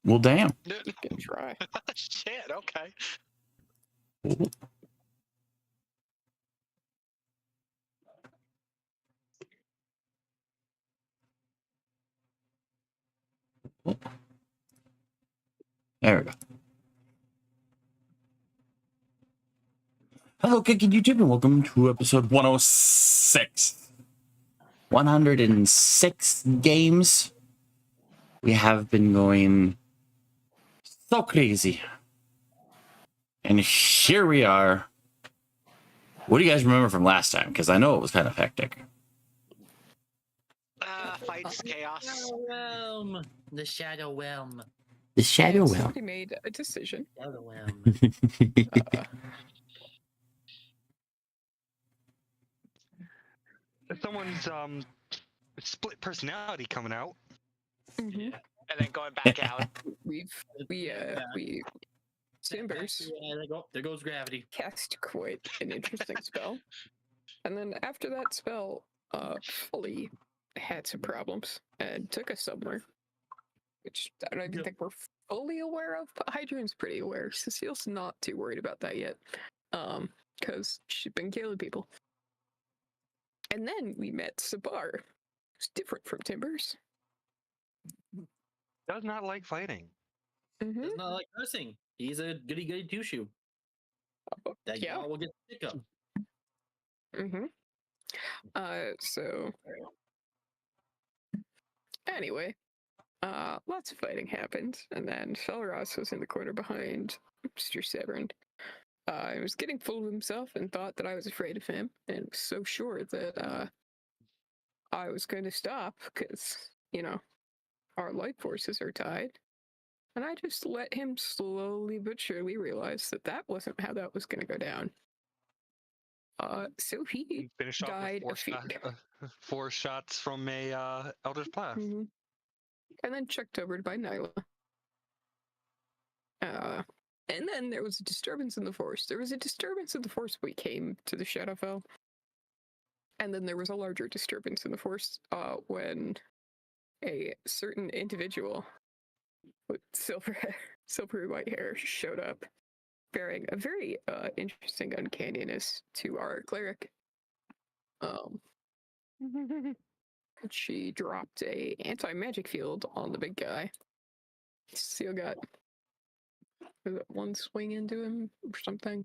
Well, damn. You can try. Shit, okay. There we go. Hello, Kicking YouTube, and welcome to episode 106. 106 games. We have been going so crazy. And here we are. What do you guys remember from last time? Because I know it was kind of hectic. Fights, chaos. Realm. The Shadow Realm. The Shadow And Realm. somebody made a decision. Shadow Realm. Someone's split personality coming out. Mhm. And then going back out. We Timbers Yeah, there goes gravity. cast quite an interesting spell, and then after that spell, Fully had some problems and took us somewhere, which I don't even think we're fully aware of. But Hydra's pretty aware. Cecile's not too worried about that yet, because she's been killing people. And then we met Sabar, who's different from Timbers. Does not like fighting. Mm-hmm. Does not like cursing. He's a goody two shoe. That Yeah. y'all will get to pick up. Mm-hmm. So anyway, lots of fighting happened, and then Felros was in the corner behind Mr. Severin. He was getting full of himself and thought that I was afraid of him, and was so sure that I was going to stop because, you know, our life forces are tied. And I just let him slowly but surely realize that that wasn't how that was going to go down. So he Finished off died with of fear. four shots from a Elder's Path. Mm-hmm. And then checked over by Nyla. And then there was a disturbance in the forest. There was a disturbance in the forest when we came to the Shadowfell. And then there was a larger disturbance in the forest when a certain individual with silvery white hair showed up, bearing a very interesting uncanniness to our cleric. She dropped a anti-magic field on the big guy. Seal got one swing into him or something,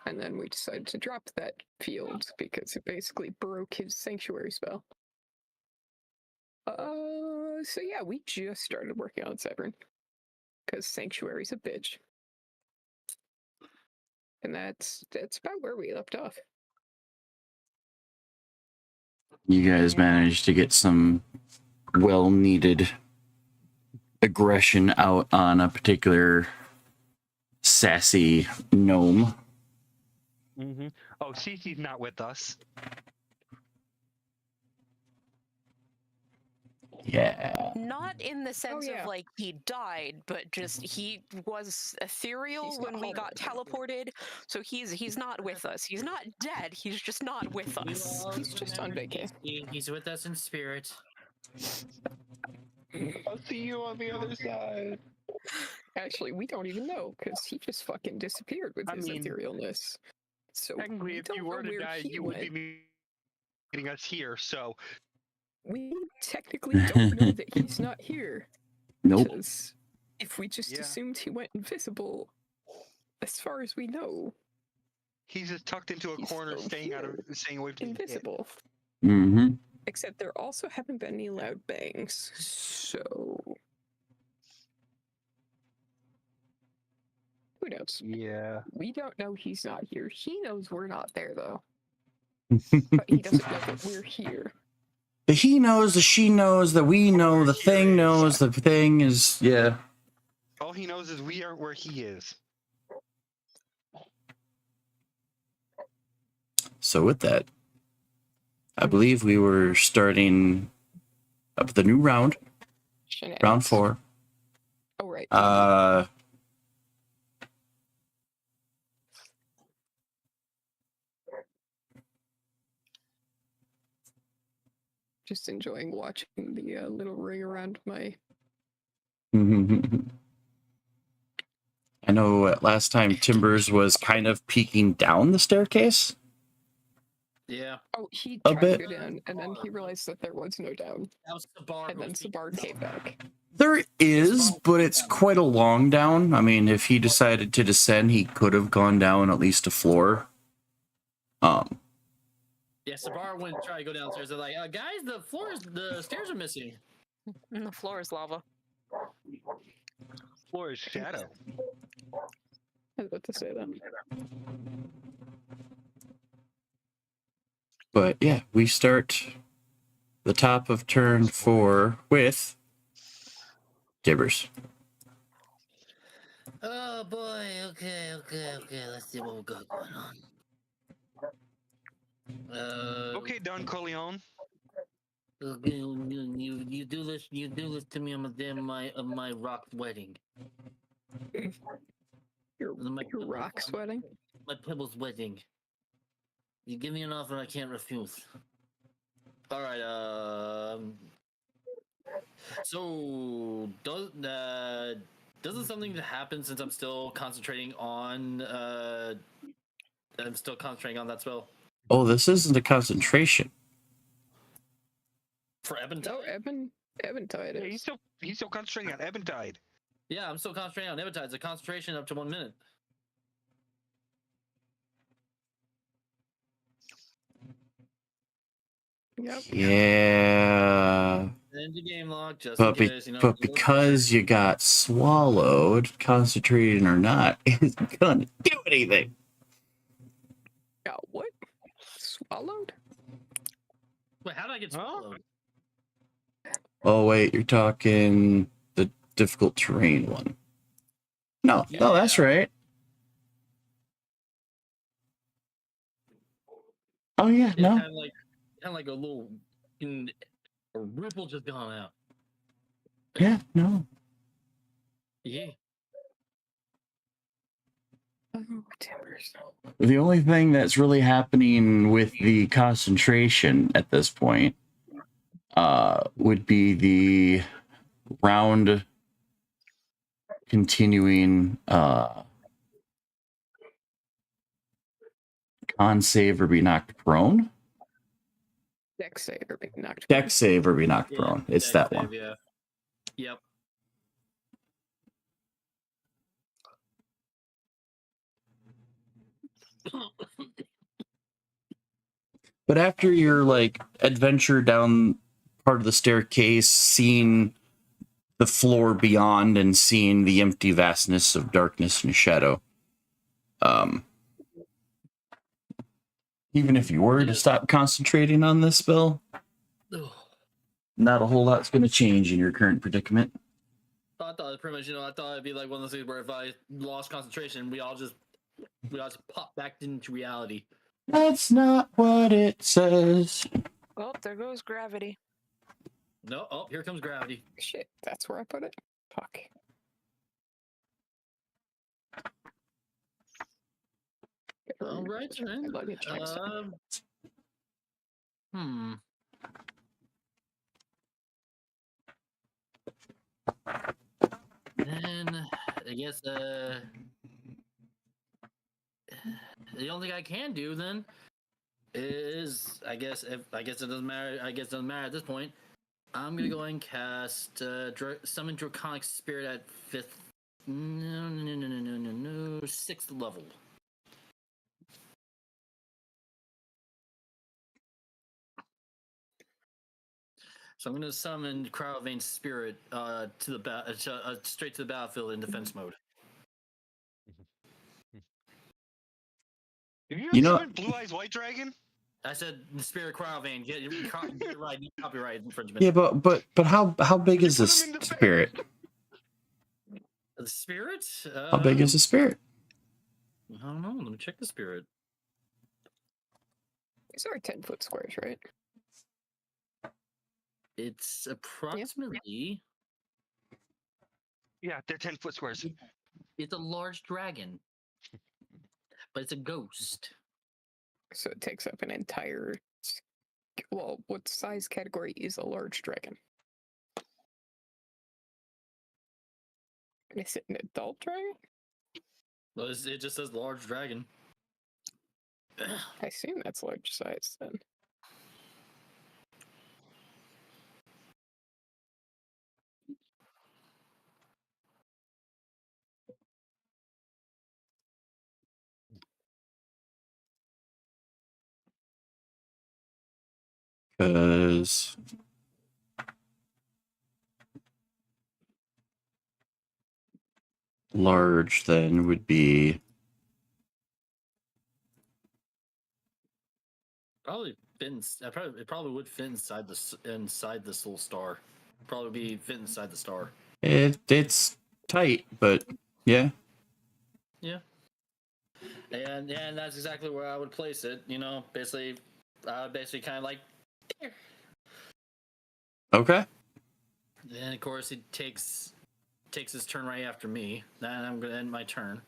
and then we decided to drop that field because it basically broke his sanctuary spell. So yeah, we just started working on Severin because sanctuary's a bitch, and that's about where we left off. You guys managed to get some well-needed aggression out on a particular sassy gnome. Mm-hmm. Oh, Cece's not with us. Yeah. Not in the sense yeah. of like he died, but just he was ethereal He's not when we got hard. teleported. So he's not with us. He's not dead. He's just not with We us. all He's just on remember vacation. He's with us in spirit. I'll see you on the other side. Actually, we don't even know because he just fucking disappeared with I his mean, etherealness. So Technically, we if don't you know were to where die, he you would went. be meeting us here. So We technically don't know that he's not here. Nope. Because if we just Yeah. assumed he went invisible, as far as we know, he's just tucked into a He's corner, still staying here. staying away from the hit. invisible. Mm-hmm. Except there also haven't been any loud bangs, so who knows? Yeah. We don't know he's not here. He knows we're not there though. But he doesn't know that we're here. The he knows, the she knows, the we know, the thing knows, the thing is, yeah. All he knows is we aren't where he is. So with that, I believe we were starting up the new round, round 4. Oh, right. Just enjoying watching the little ring around my I know last time Timbers was kind of peeking down the staircase. Yeah. Oh, he A tried bit. to go down, and then he realized that there was no down, That was Sabar. and then Sabar came back. There is, but it's quite a long down. I mean, if he decided to descend, he could have gone down at least a floor. Yeah, Sabar went and tried to go downstairs. They're like, guys, the stairs are missing. And the floor is lava. Floor is shadow. I was about to say that. But yeah, we start the top of turn 4 with Timbers. Oh boy. Okay. Let's see what we got going on. Okay, Don Corleone. You do this. You do this to me on the day of my rock wedding. Your rock sweating. My pebble's wedding. You give me an offer I can't refuse. All right. So doesn't something happen since I'm still concentrating on that spell? Oh, this isn't a concentration. For Eventide? No, Eventide Yeah, is. he's still concentrating on Eventide. Yeah, I'm still concentrating on Eventide. It's a concentration up to 1 minute. Yep. Yeah. End the game log, just But, in case, but because you got swallowed, concentrating or not, isn't gonna do anything. Yeah, what? Swallowed? Wait, how did I get swallowed? Oh wait, you're talking the difficult terrain one. No, that's Yeah. right. Oh yeah, It no. had like a little a ripple just gone out. Yeah, no. Yeah. Oh, Timbers. The only thing that's really happening with the concentration at this point would be the round continuing con save or be knocked prone. Dex save or being knocked. Dex save or be knocked prone. It's Dex that save, one. Yeah. Yep. But after your like adventure down part of the staircase, seeing the floor beyond and seeing the empty vastness of darkness and shadow, even if you were to stop concentrating on this spell, not a whole lot's going to change in your current predicament. I thought pretty much, I thought it'd be like one of those things where if I lost concentration, we all just pop back into reality. That's not what it says. Oh, there goes gravity. No, oh, here comes gravity. Shit, that's where I put it. Fuck. All right, then. Let me check something. Then I guess the only thing I can do then is I guess it doesn't matter. I guess it doesn't matter at this point. I'm gonna go ahead and cast summon Draconic Spirit at 5th. No, 6th level. So I'm gonna summon Cryovane's Spirit straight to the battlefield in defense mode. Did you, You know- summon Blue Eyes White Dragon? I said the Spirit Cryovane. Get it right. Copyright infringement. Yeah, but how big is this spirit? The Spirit? How big is the spirit? I don't know. Let me check the Spirit. These are 10-foot squares, right? It's approximately. Yeah, they're 10-foot squares. It's a large dragon, but it's a ghost. So it takes up an entire. Well, what size category is a large dragon? Is it an adult dragon? Well, it just says large dragon. I assume that's large size then. Because large then would be Probably fits. It probably would fit inside inside this little star. Probably be fit inside the star. it's tight, but yeah. Yeah. And that's exactly where I would place it. You know, basically kind of like. Okay. And of course, he takes his turn right after me. Then I'm gonna end my turn.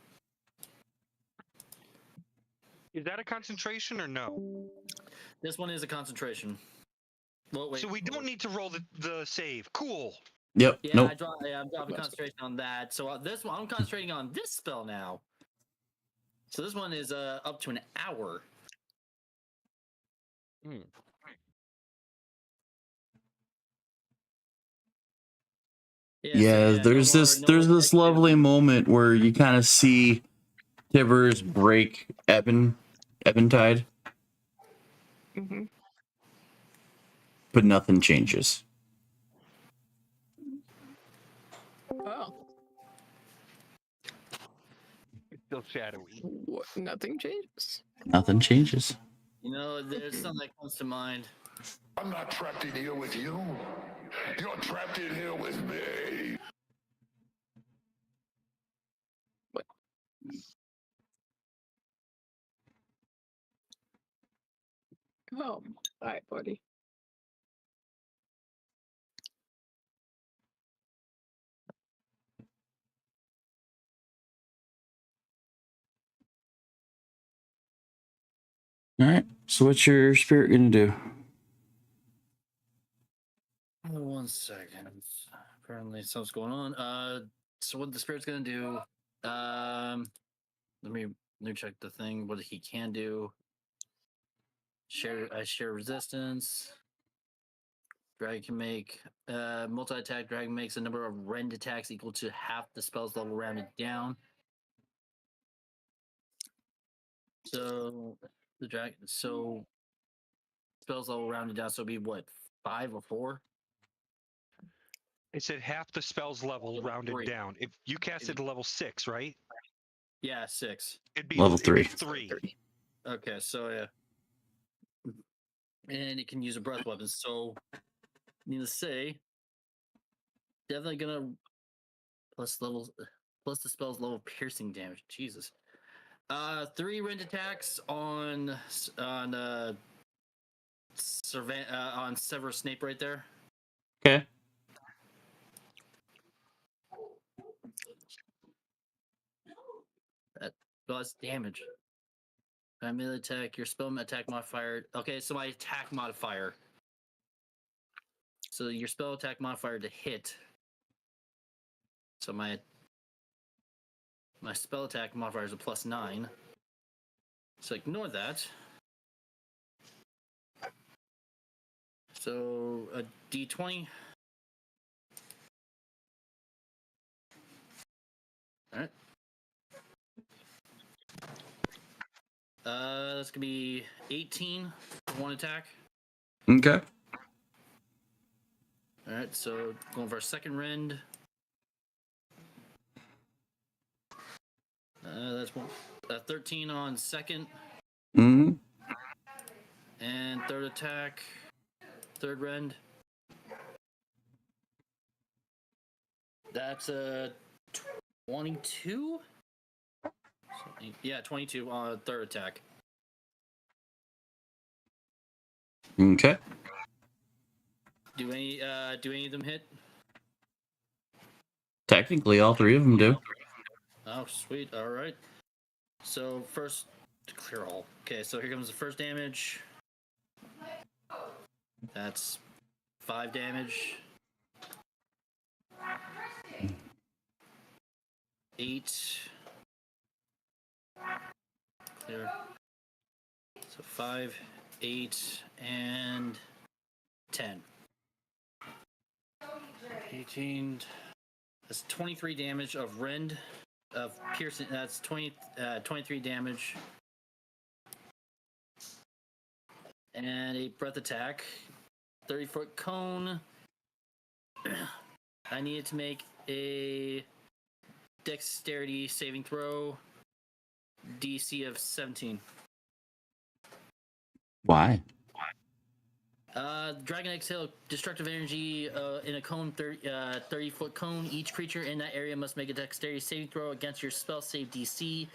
Is that a concentration or no? This one is a concentration. Well, wait. So we don't need to roll the save. Cool. Yep. Yeah, Nope. I'm dropping concentration on that. So this one, I'm concentrating on this spell now. So this one is up to an hour. Yeah, there's this lovely moment where you kind of see Tivers break Eventide, Mm-hmm. but nothing changes. Oh, It's still shadowy. what? Nothing changes. Nothing changes. You know, there's something that comes to mind. I'm not trapped in here with you. You're trapped in here with me. Oh, hi, buddy. All right. So what's your spirit gonna do? 1 second. Apparently something's going on. So what the spirit's gonna do? Let me check the thing. What he can do. I share resistance. Dragon can make multi-attack. Dragon makes a number of rend attacks equal to half the spell's level rounded down. So the dragon. So spells level rounded down. So it'd be what, 5 or 4? It said half the spell's level rounded Three. down. If you cast it to level 6, right? Yeah, 6. It'd be Level it'd be 3. 3. Okay, so yeah. And it can use a breath weapon. So, needless to say, definitely gonna plus the spell's level piercing damage. Jesus. 3 rend attacks on Severus Snape right there. Okay. That does damage. Melee attack, your spell attack modifier. Okay, so my attack modifier. So your spell attack modifier to hit. So my spell attack modifier is a +9. So ignore that. So a D20. All right. That's gonna be 18 for 1 attack. Okay. All right, so going for our second rend. That's 13 on second. Mm-hmm. And third attack, third rend. That's a 22. Yeah, 22 on third attack. Okay. Do any of them hit? Technically, all 3 of them do. Oh, sweet. All right. So first, to clear all. Okay, so here comes the first damage. That's 5 damage. 8. There. So 5, 8, and 10. 18. That's 23 damage of rend, of piercing. That's 23 damage. And a breath attack. 30-foot cone. I needed to make a dexterity saving throw. DC of 17. Why? Dragon exhale destructive energy in a cone, 30-foot cone. Each creature in that area must make a dexterity saving throw against your spell save DC.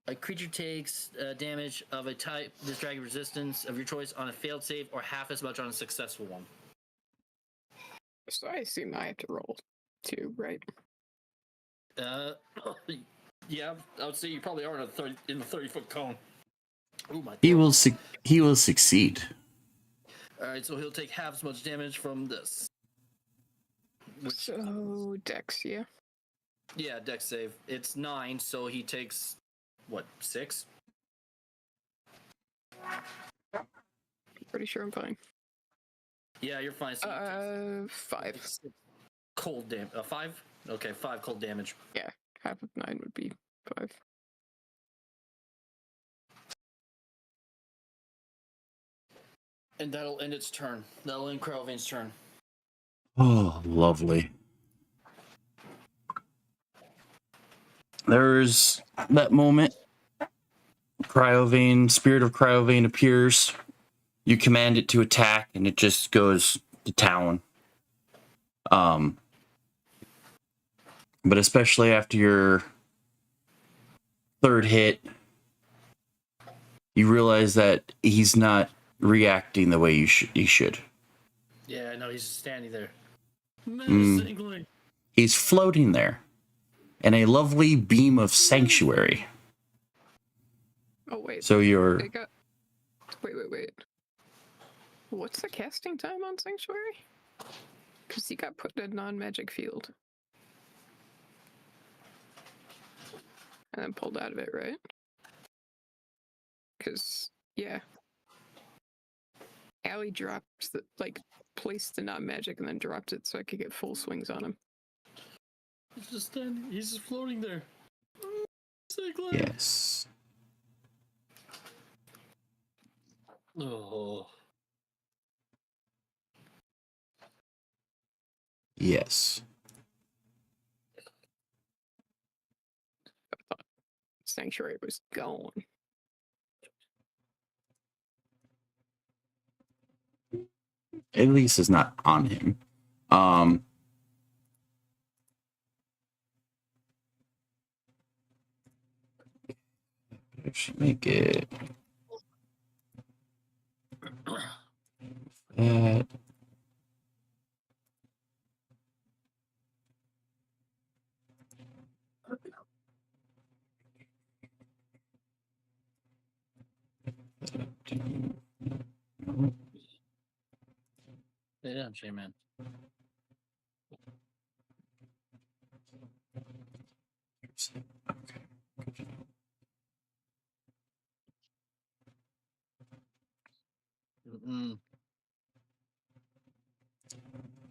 A creature takes damage of a type, this dragon resistance of your choice on a failed save, or half as much on a successful one. So I assume I have to roll too, right? Yeah, I would say you probably are in the 30-foot cone. Ooh, my He throat. will. He will succeed. All right, so he'll take half as much damage from this. So Dex, yeah. Yeah, dex save. It's 9, so he takes what, 6? Pretty sure I'm fine. Yeah, you're fine. So he takes 5. 6 cold damage. 5? Okay, 5 cold damage. Half of 9 would be 5. And that'll end its turn. That'll end Cryovane's turn. Oh, lovely. There's that moment. Cryovane, Spirit of Cryovane appears. You command it to attack, and it just goes to town. But especially after your third hit, you realize that he's not reacting the way he should. Yeah, no, he's just standing there. Mm. Menacingly. He's floating there in a lovely beam of sanctuary. Oh wait. So you're... It got... Wait. What's the casting time on Sanctuary? Because he got put in a non-magic field. And then pulled out of it, right? Because, yeah. Allie dropped the, placed the non-magic and then dropped it so I could get full swings on him. He's just standing. He's just floating there. Yes. Oh. Yes. Sanctuary was gone. At least it's not on him. I should make it that. Yeah, J-Man.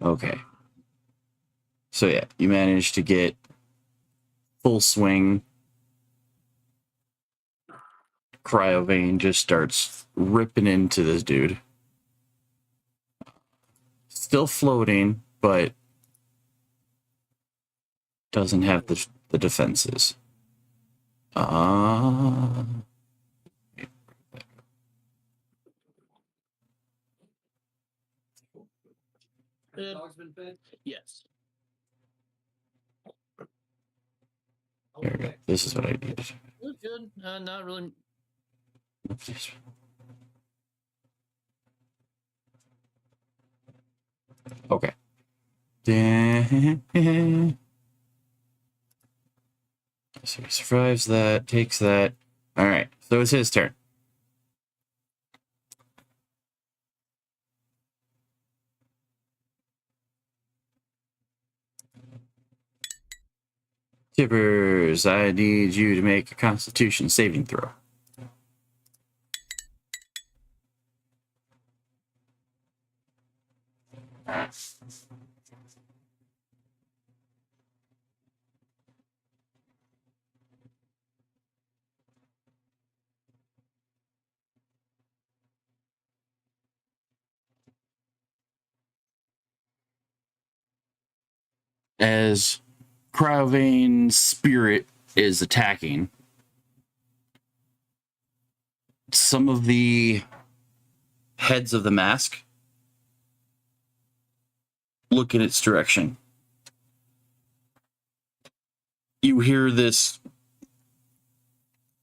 Okay. So yeah, you managed to get full swing. Cryovane just starts ripping into this dude. Still floating, but doesn't have the defenses. Dog's been fed? Yes. Here we go. This is what I needed. Good. Not really. Okay. So he survives that, takes that. All right. So it's his turn. Tibbers, I need you to make a Constitution saving throw. As Cryovane's spirit is attacking, some of the heads of the mask look in its direction. You hear this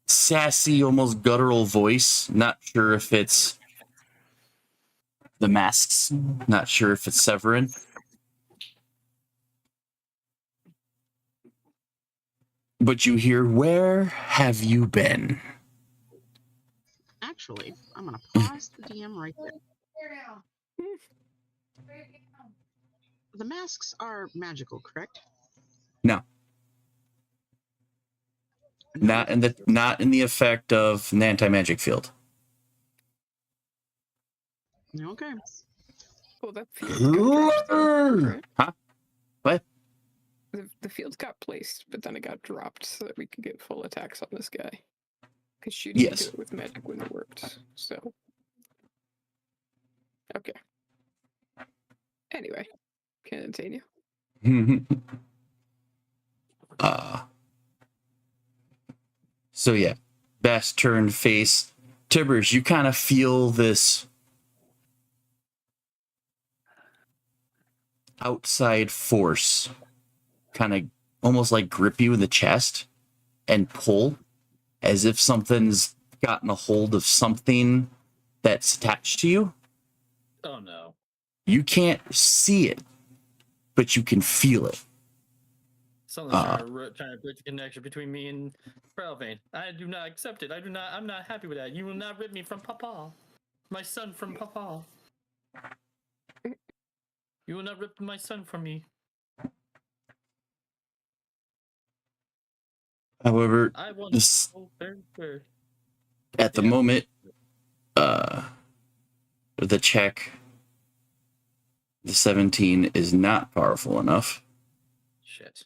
sassy, almost guttural voice. Not sure if it's the masks, not sure if it's Severin. But you hear, "Where have you been?" Actually, I'm gonna pause the DM right there. The masks are magical, correct? No. Not in the effect of an anti-magic field. Okay. Well, that field got dropped, though, right? Huh? What? The field got placed, but then it got dropped so that we could get full attacks on this guy. Because shooting Yes. into it with magic wouldn't have worked. So, okay. Anyway, continue. So yeah, Best turned face. Tibbers, you kind of feel this outside force kind of almost like grip you in the chest and pull as if something's gotten a hold of something that's attached to you. Oh no. You can't see it, but you can feel it. Someone's trying to break the connection between me and Crowvane. I do not accept it. I'm not happy with that. You will not rip me from Papa. My son from Papa. You will not rip my son from me. However, I want this, to go very good. at the Yeah. moment, the check, the 17 is not powerful enough. Shit.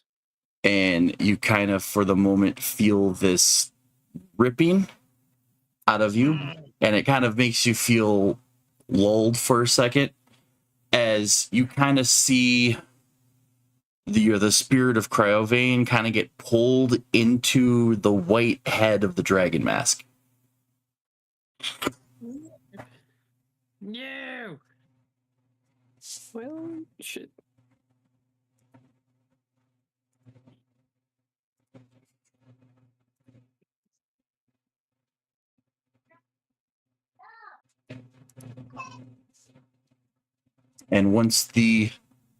And you kind of, for the moment, feel this ripping out of you. And it kind of makes you feel lulled for a second as you kind of see the spirit of Cryovane kind of get pulled into the white head of the dragon mask. No. Well, shit. And once the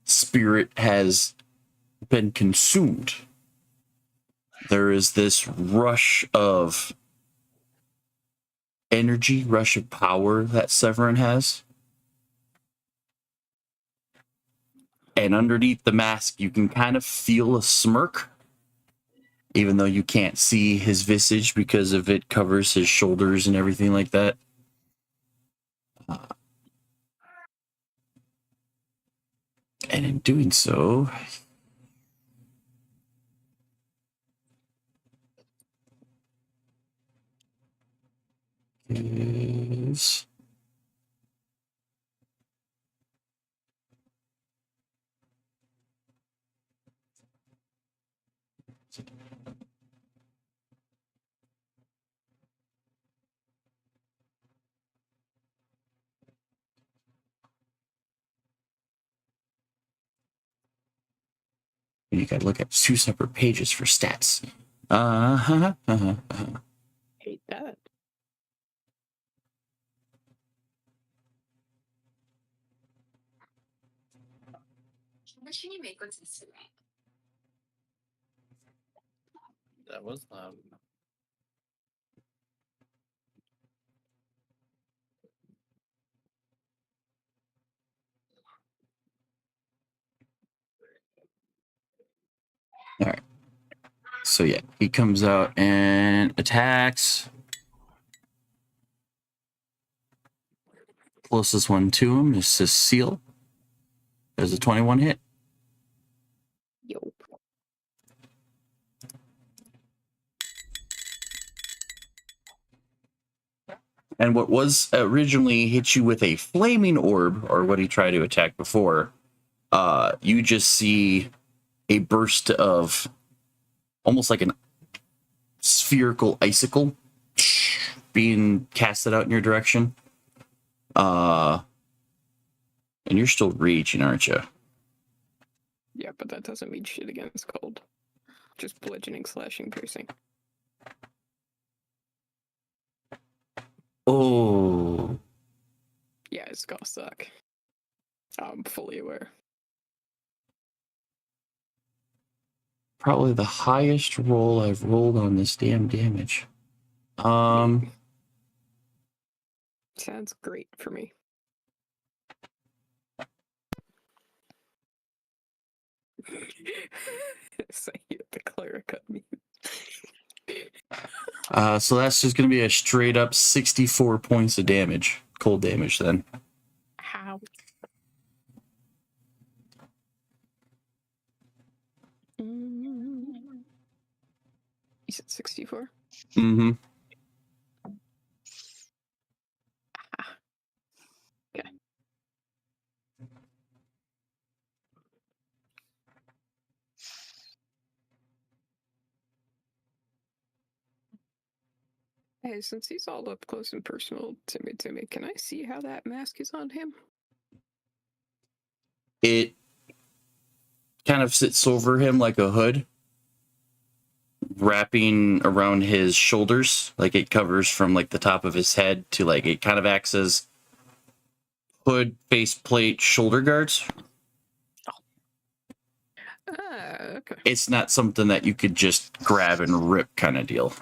spirit has been consumed, there is this rush of energy, rush of power that Severin has. And underneath the mask, you can kind of feel a smirk, even though you can't see his visage because of it covers his shoulders and everything like that. And in doing so, is you gotta look at two separate pages for stats. Hate that. That was loud. All right. So yeah, he comes out and attacks. Closest one to him is Cecile. There's a 21 hit. Yo. And what was originally hit you with a flaming orb, or what he tried to attack before, you just see a burst of almost like an spherical icicle being casted out in your direction. And you're still raging, aren't you? Yeah, but that doesn't mean shit against cold. Just bludgeoning, slashing, piercing. Oh. Yeah, it's gonna suck. I'm fully aware. Probably the highest roll I've rolled on this damn damage. Sounds great for me. Say the cleric cut me. So that's just gonna be a straight up 64 points of damage. Cold damage then. How? You said 64? Mm-hmm. Okay. Hey, since he's all up close and personal to me, can I see how that mask is on him? It kind of sits over him like a hood, wrapping around his shoulders. Like it covers from like the top of his head to like it kind of acts as hood, faceplate, shoulder guards. Okay. It's not something that you could just grab and rip kind of deal.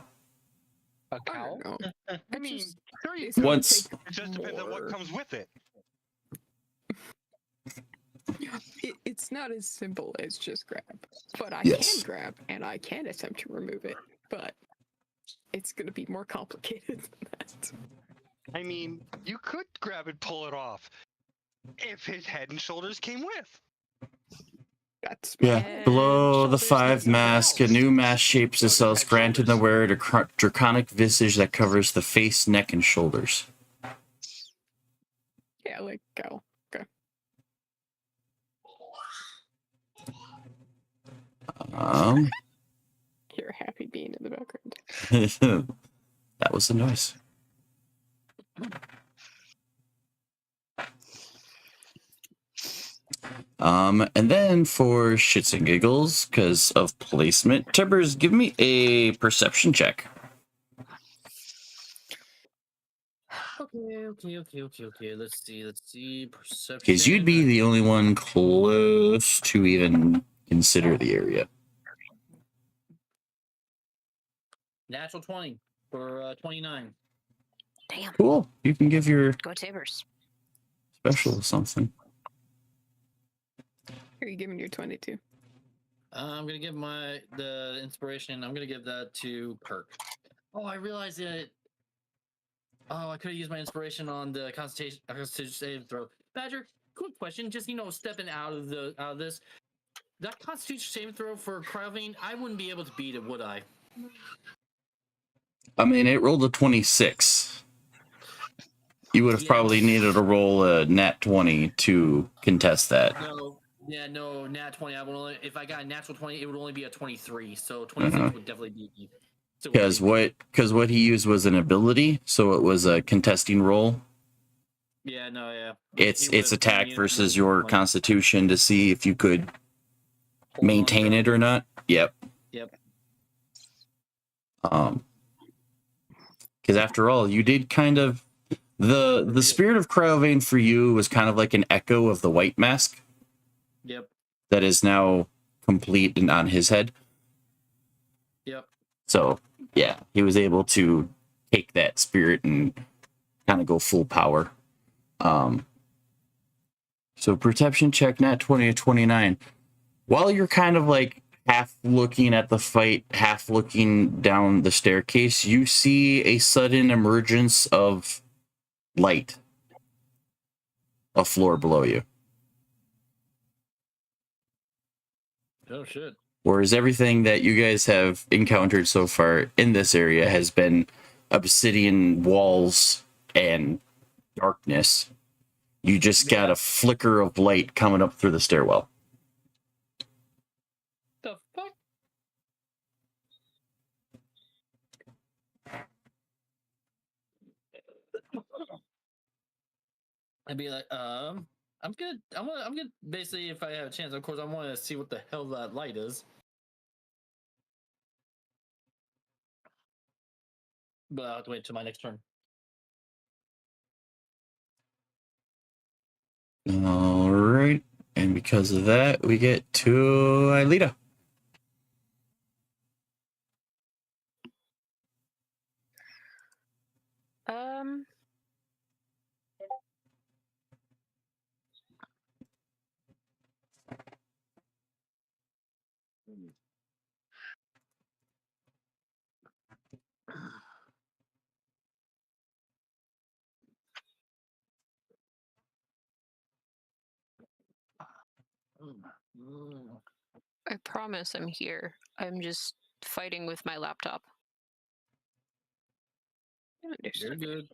A I cowl? don't know. I mean, just- sure you it's could. gonna Once- take It just depends on what more. comes with it. It's not as simple as just grab, but I Yes. can grab and I can attempt to remove it, but it's going to be more complicated than that. I mean, you could grab and pull it off if his head and shoulders came with. That's Yeah. And Below the shoulders 5 need mask, a new mask shapes itself, granting the wearer a draconic visage that covers the face, neck, and shoulders. yeah, like go. You're happy being in the background. That was the noise. And then for shits and giggles, because of placement, Tibbers, give me a perception check. Okay. Let's see. Perception. Because you'd be the only one close to even consider the area. Natural 20 for 29. Damn. Cool. You can give your Go Tibbers. special something. Are you giving your 22? I'm gonna give the inspiration. I'm gonna give that to Perk. Oh, I realized that. Oh, I could have used my inspiration on the Constitution save throw. Badger, quick question. Just stepping out of this. That Constitution saving throw for Cryovane, I wouldn't be able to beat it, would I? I mean, it rolled a 26. You would have Yeah. probably needed to roll a nat 20 to contest that. No, nat 20. If I got a natural 20, it would only be a 23. So 26 would definitely beat me. So Because what he used was an ability, so it was a contesting roll. Yeah, no, yeah. It's It would've attack been versus the your 20. constitution to see if you could Hold on maintain to it or not. Yep. Yep. Because after all, you did kind of the spirit of Cryovane for you was kind of like an echo of the white mask Yep. that is now complete and on his head. Yep. So yeah, he was able to take that spirit and kind of go full power. So perception check, nat 20 to 29. While you're kind of like half looking at the fight, half looking down the staircase, you see a sudden emergence of light. A floor below you. Oh shit. Whereas everything that you guys have encountered so far in this area has been obsidian walls and darkness. You just got a flicker of light coming up through the stairwell. The fuck? I'd be like, I'm good. I'm good. Basically, if I have a chance, of course, I want to see what the hell that light is. But I'll have to wait till my next turn. All right. And because of that, we get to Aelita. I promise I'm here. I'm just fighting with my laptop. You're good.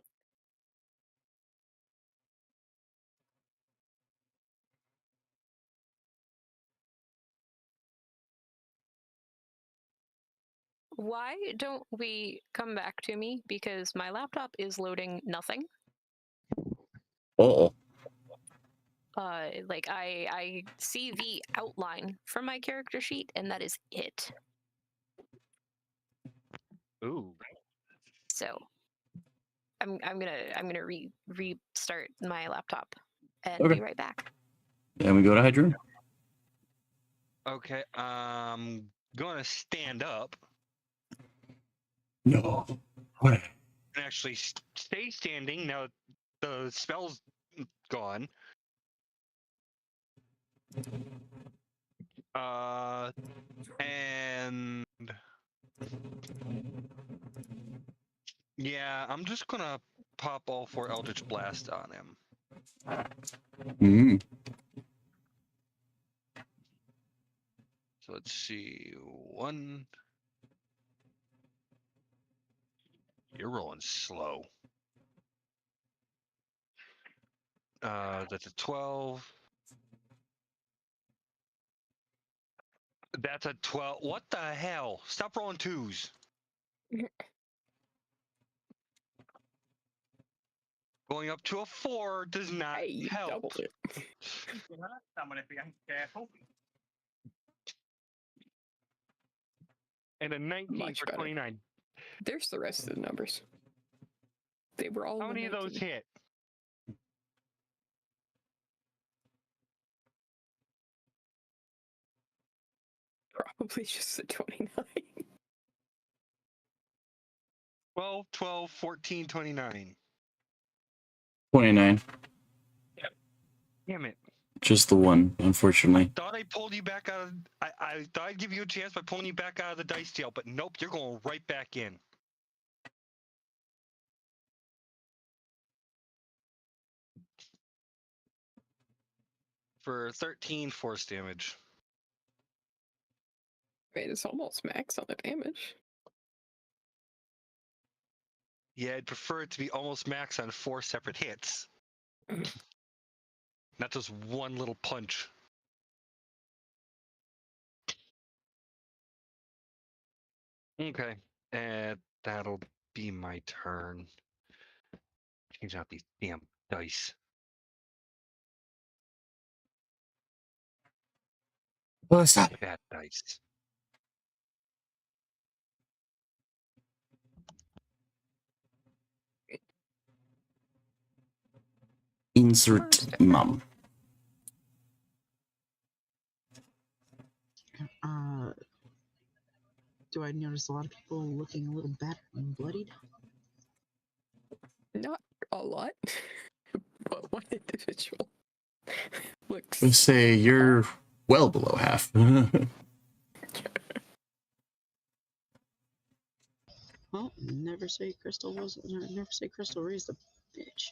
Why don't we come back to me? Because my laptop is loading nothing. Uh-oh. Like I see the outline from my character sheet, and that is it. Ooh. So I'm gonna restart my laptop and Okay. be right back. And we go to Hydroon. Okay, gonna stand up No. What? and actually stay standing now the spell's gone. And yeah, I'm just gonna pop all 4 Eldritch Blast on him. Mm. So let's see, 1. You're rolling slow. That's a 12. That's a 12. What the hell? Stop rolling 2s. Going up to a 4 does not Hey, you help. doubled it. And a 19 Much for better. 29. There's the rest of the numbers. They were all. How many of those 19. hit? Probably just the 29. 12, 12, 14, 29. 29. Damn it. Just the one, unfortunately. Thought I pulled you back out of. I thought I'd give you a chance by pulling you back out of the dice jail, but nope, you're going right back in. For 13 force damage. Wait, it's almost max on the damage. Yeah, I'd prefer it to be almost max on 4 separate hits. Not just one little punch. Okay, and that'll be my turn. Change out these damn dice. What's up? Bad dice. Insert mum. Do I notice a lot of people looking a little battered and bloodied? Not a lot, but one individual looks. Let's say you're well below half. Well, never say Crystal wasn't. Never say Crystal raised a bitch.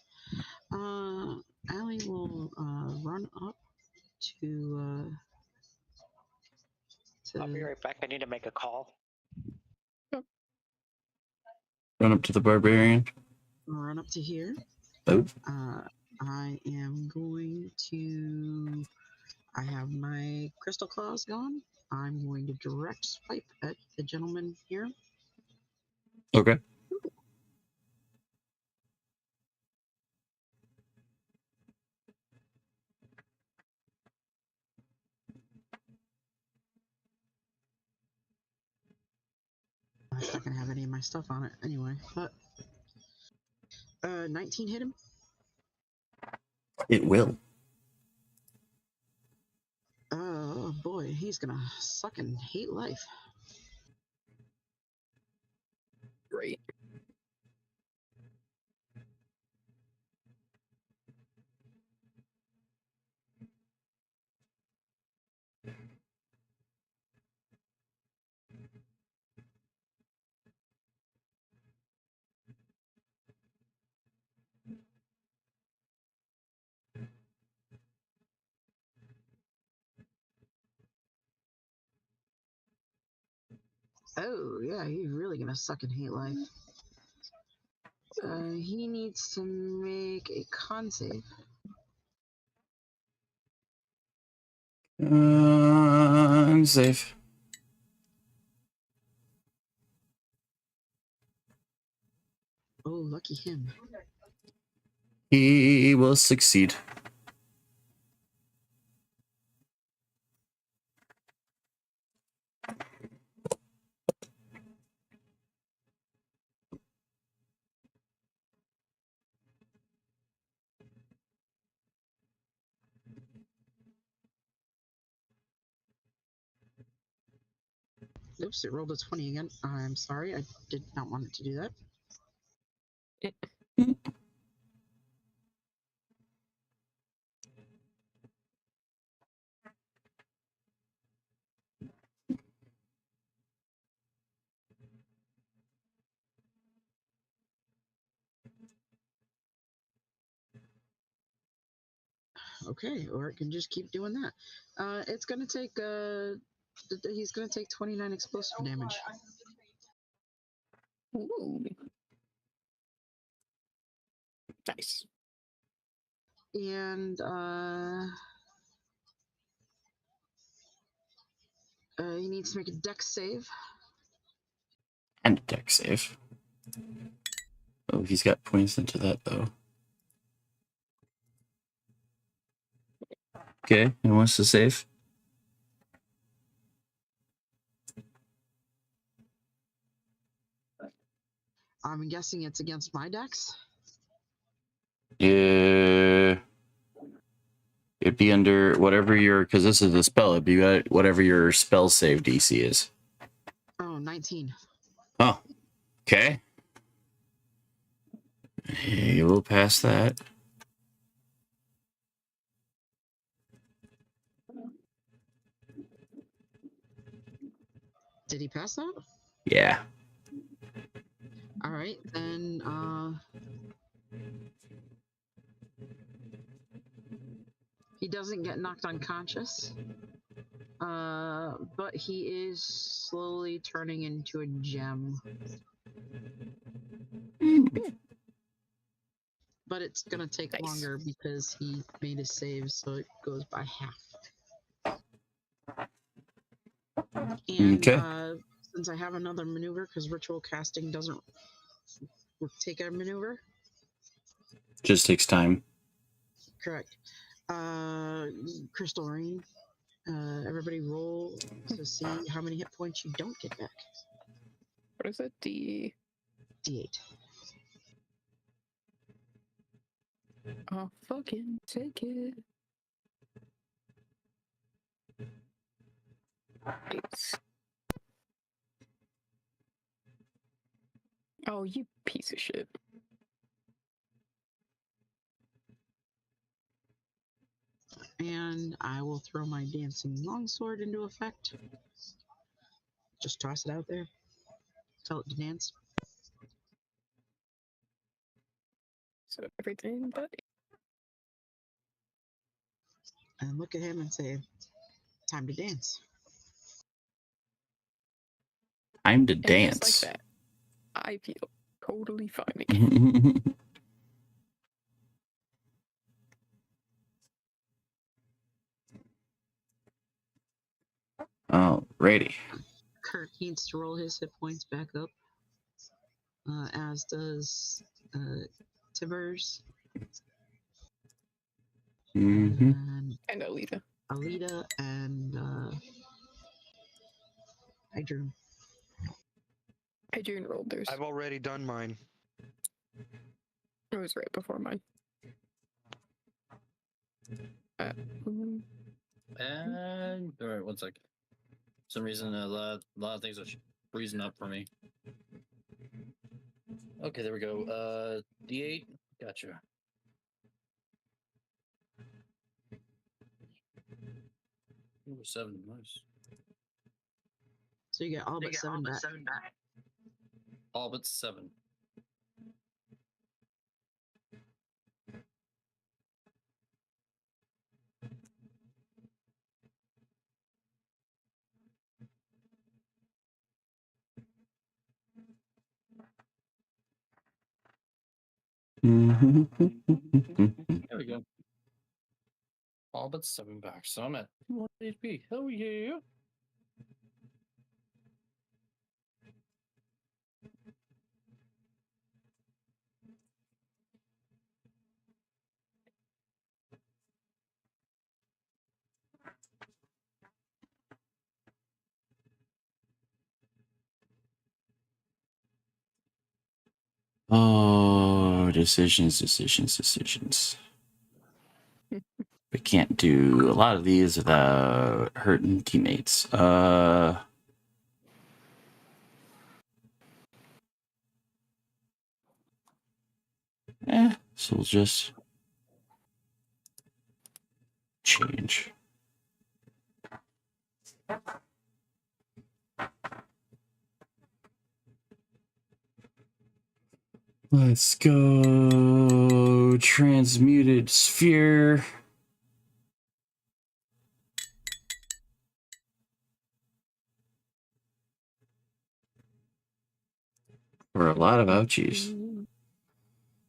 Allie will run up to I'll be right back. I need to make a call. Run up to the barbarian. run up to here. Oh. I am going to. I have my crystal claws gone. I'm going to direct swipe at the gentleman here. Okay. It's not gonna have any of my stuff on it anyway. But 19 hit him. It will. Oh boy, he's gonna suck and hate life. Great. Oh yeah, he's really gonna suck and hate life. He needs to make a con save. I'm safe. Oh, lucky him. He will succeed. Oops, it rolled a 20 again. I'm sorry, I did not want it to do that. Okay, or it can just keep doing that. It's gonna take he's gonna take 29 explosive damage. Ooh. Nice. And he needs to make a dex save. And a deck save. Oh, he's got points into that though. Okay, and what's the save? I'm guessing it's against my dex. Yeah. It'd be under whatever your, because this is a spell, it'd be whatever your spell save DC is. Oh, 19. Oh, okay. You will pass that. Did he pass that? Yeah. All right, then he doesn't get knocked unconscious. But he is slowly turning into a gem. But it's gonna take Nice. longer because he made a save, so it goes by half. And Okay. since I have another maneuver, because ritual casting doesn't take a maneuver. Just takes time. Correct. Crystal Rain. Everybody roll to see how many hit points you don't get back. What is it? D8. I'll fucking take it. Nice. Oh, you piece of shit. And I will throw my dancing longsword into effect. Just toss it out there. Tell it to dance. So everything but And look at him and say, "Time to dance." Time to and dance. just like that, I feel totally fine again. Alrighty. Kirk needs to roll his hit points back up, as does Tibbers Mm-hmm. And Alita. Alita, and Adrian. Adrian rolled theirs. I've already done mine. It was right before mine. Mm, And all right, 1 sec. For some reason, a lot of things are freezing up for me. Okay, there we go. D8. Gotcha. Ooh, 7. Nice. So you get all but 7 back. All but 7. Mm-hmm. There we go. All but 7 back. So I'm at 1 HP. Hell yeah. Oh, decisions. We can't do a lot of these without hurting teammates. So we'll just change. Let's go transmuted sphere. For a lot of ouchies.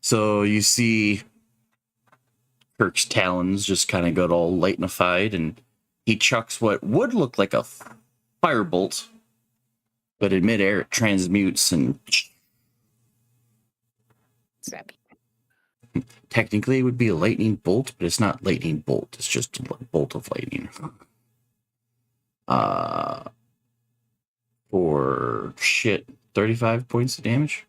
So you see Kirk's talons just kind of got all lightnified, and he chucks what would look like a firebolt, but in midair it transmutes and Zappy. technically it would be a lightning bolt, but it's not lightning bolt. It's just a bolt of lightning. For 35 points of damage.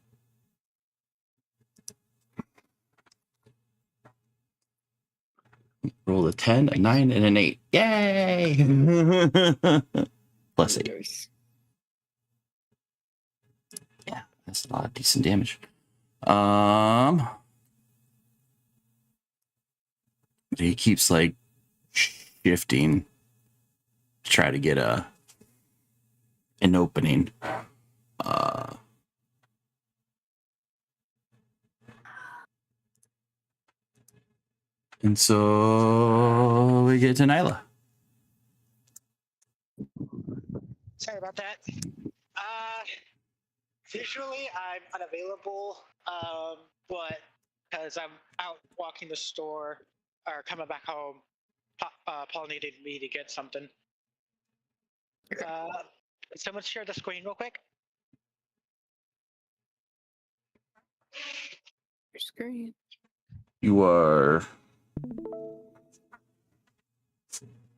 Roll a 10, a 9, and an 8. Yay! Plus 8. Nice. Yeah, that's a lot of decent damage. He keeps like shifting to try to get an opening. And so we get to Nyla. Sorry about that. Visually, I'm unavailable, but because I'm out walking the store or coming back home, Paul needed me to get something. Someone share the screen real quick. Your screen. You are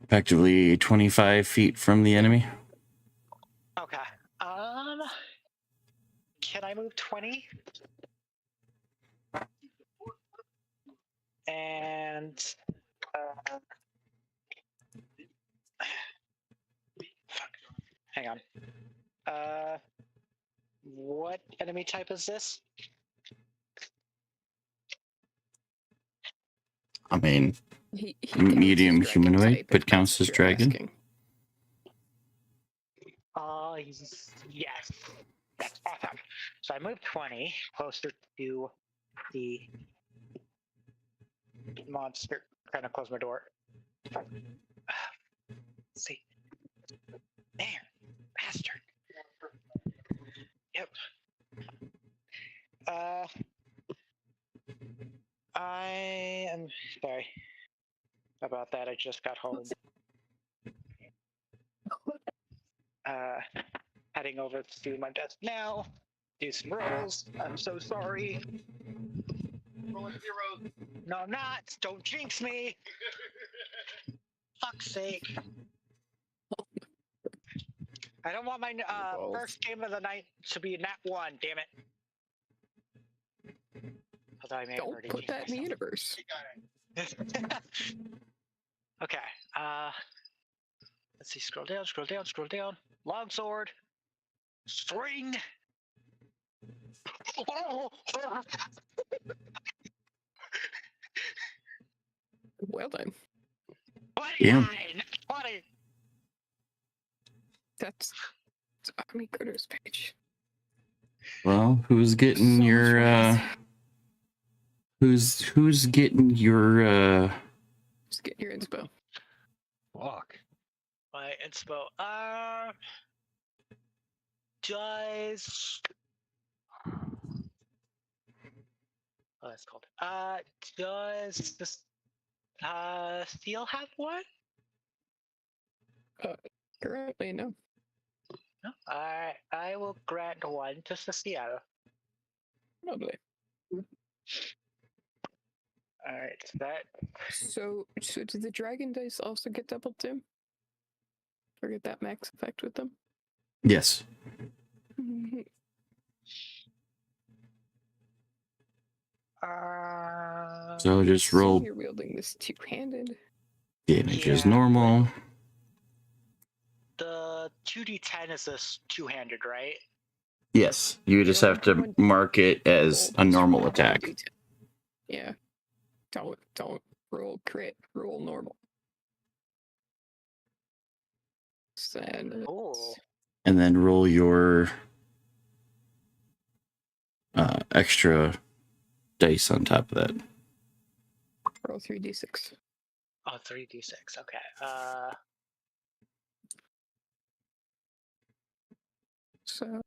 effectively 25 feet from the enemy. Okay. Can I move 20? And hang on. What enemy type is this? I mean, He medium counts as dragon humanoid, type, but if counts that's as what you're dragon. asking. Yes. That's awesome. So I moved 20 closer to the monster. Trying to close my door. Let's see. There. Bastard. Yep. I am sorry about that. I just got home. Heading over to my desk now. Do some rolls. I'm so sorry. Rolling zeros. No, I'm not. Don't jinx me. Fuck's sake. I don't want my first game of the night to be nat 1. Damn it. Although I may have Don't already put jinxed that in the myself. universe. Okay. Let's see. Scroll down. Scroll down. Scroll down. Longsword. String. Well then, 29. 20. that's Army Critters page. Well, who's getting So your much who's getting your Just get your inspo. Fuck. My inspo. Does oh, that's called. Does this Steel have one? Currently, no. No. I will grant one to Cecile. Lovely. All right. That So do the dragon dice also get doubled too? Or get that max effect with them? yes. So just So roll you're wielding this two-handed. damage as Yeah. normal. the 2d10 is this two-handed, right? Yes, you just have to mark it as a normal attack. Yeah. Don't roll crit. Roll normal. Then Oh. And then roll your extra dice on top of that. roll 3d6. Oh, 3d6. Okay. So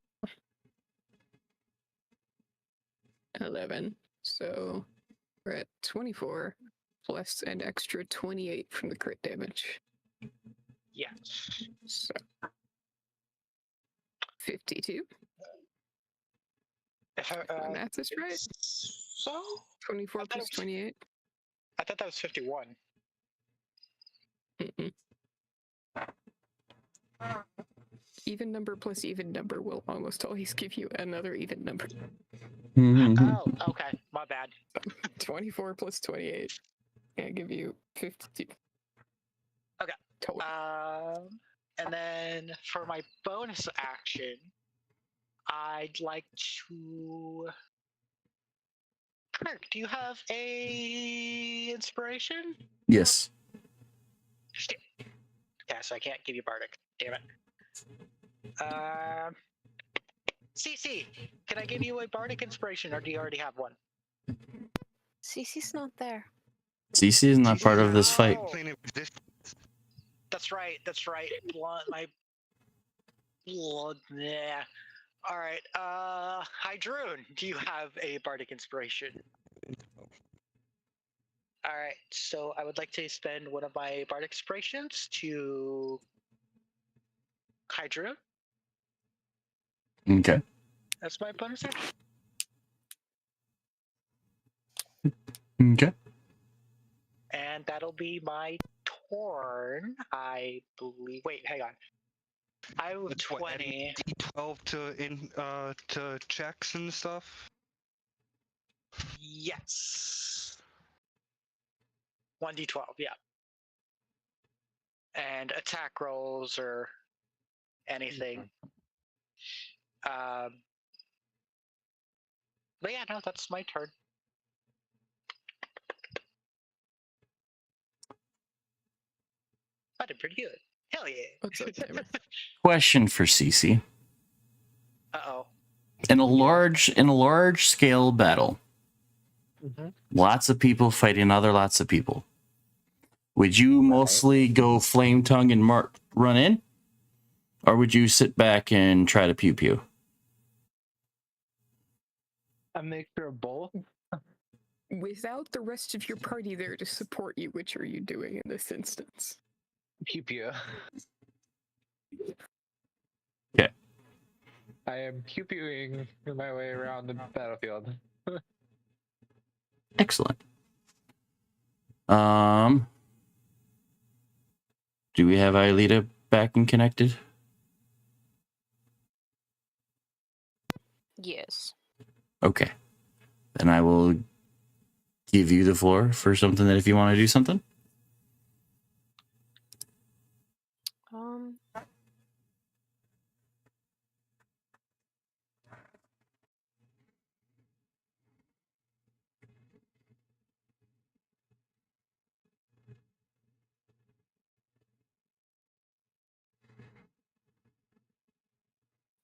11. So we're at 24 plus an extra 28 from the crit damage. Yes. So 52. If If my math is right. So 24 I thought plus it was- 28. I thought that was 51. Mm-mm. Even number plus even number will almost always give you another even number. Oh, okay. My bad. 24 plus 28 can give you 52. Okay. Total. And then for my bonus action, I'd like to. Kirk, do you have a inspiration? Yes. Shit. Yeah, so I can't give you bardic. Damn it. CC, can I give you a bardic inspiration, or do you already have one? Cece's not there. CC is not part of this fight. Oh. Plain exist- That's right. That's right. My blood. Yeah. All right. Hydrune, do you have a bardic inspiration? All right. So I would like to spend one of my bardic inspirations to Hydrune. Okay. That's my bonus action. Okay. And that'll be my turn, I believe. Wait, hang on. I have That's what, 20. D12 to checks and stuff. Yes. 1d12, yeah. And attack rolls or anything. But yeah, no, that's my turn. I did pretty good. Hell yeah. What's up, Timer? Question for CC. Uh-oh. In a large scale battle, Lots of people fighting other lots of people. Would you mostly go flame tongue and run in? Or would you sit back and try to pew pew? A mixture of both. Without the rest of your party there to support you, which are you doing in this instance? Pew pew. Okay. I am pew pewing my way around the battlefield. Excellent. Do we have Aelita back and connected? Yes. Okay. Then I will give you the floor for something that if you want to do something.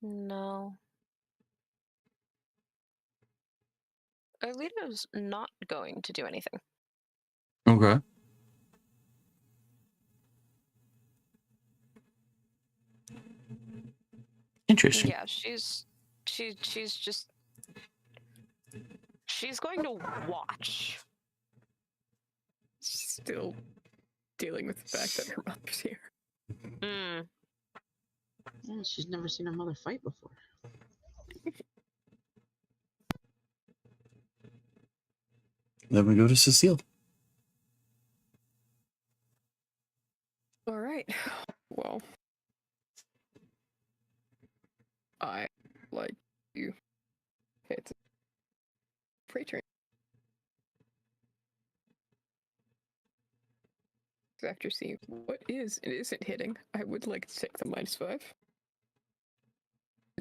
No. Alita's not going to do anything. Okay. Interesting. Yeah, she's just she's going to watch. Still dealing with the fact that her mother's here. Mm. Yeah, she's never seen her mother fight before. Then we go to Cecile. All right. Well, I like you hit freight train. After seeing what is and isn't hitting, I would like to take the -5.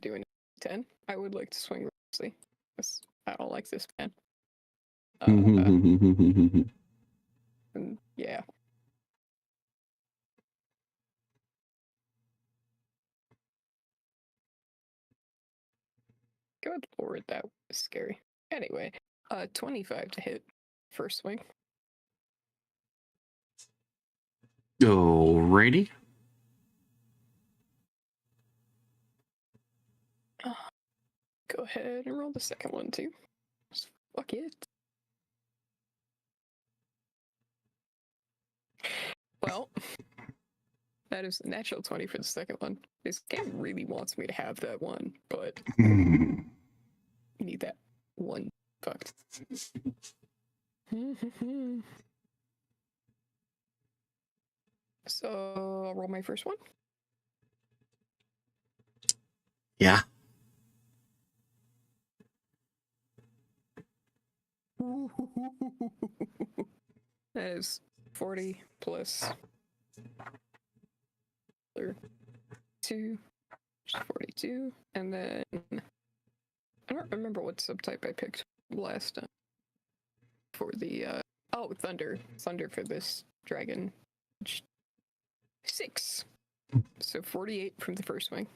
Doing 10. I would like to swing recklessly. I don't like this man. And yeah. Good lord, that was scary. Anyway, 25 to hit first swing. Alrighty. Go ahead and roll the second one too. Just fuck it. Well, that is a natural 20 for the second one. This game really wants me to have that one, but you need that one fucked. So I'll roll my first one. Yeah. That is 40 plus 2, 42, and then I don't remember what subtype I picked last time for the thunder for this dragon. 6. So 48 from the first swing.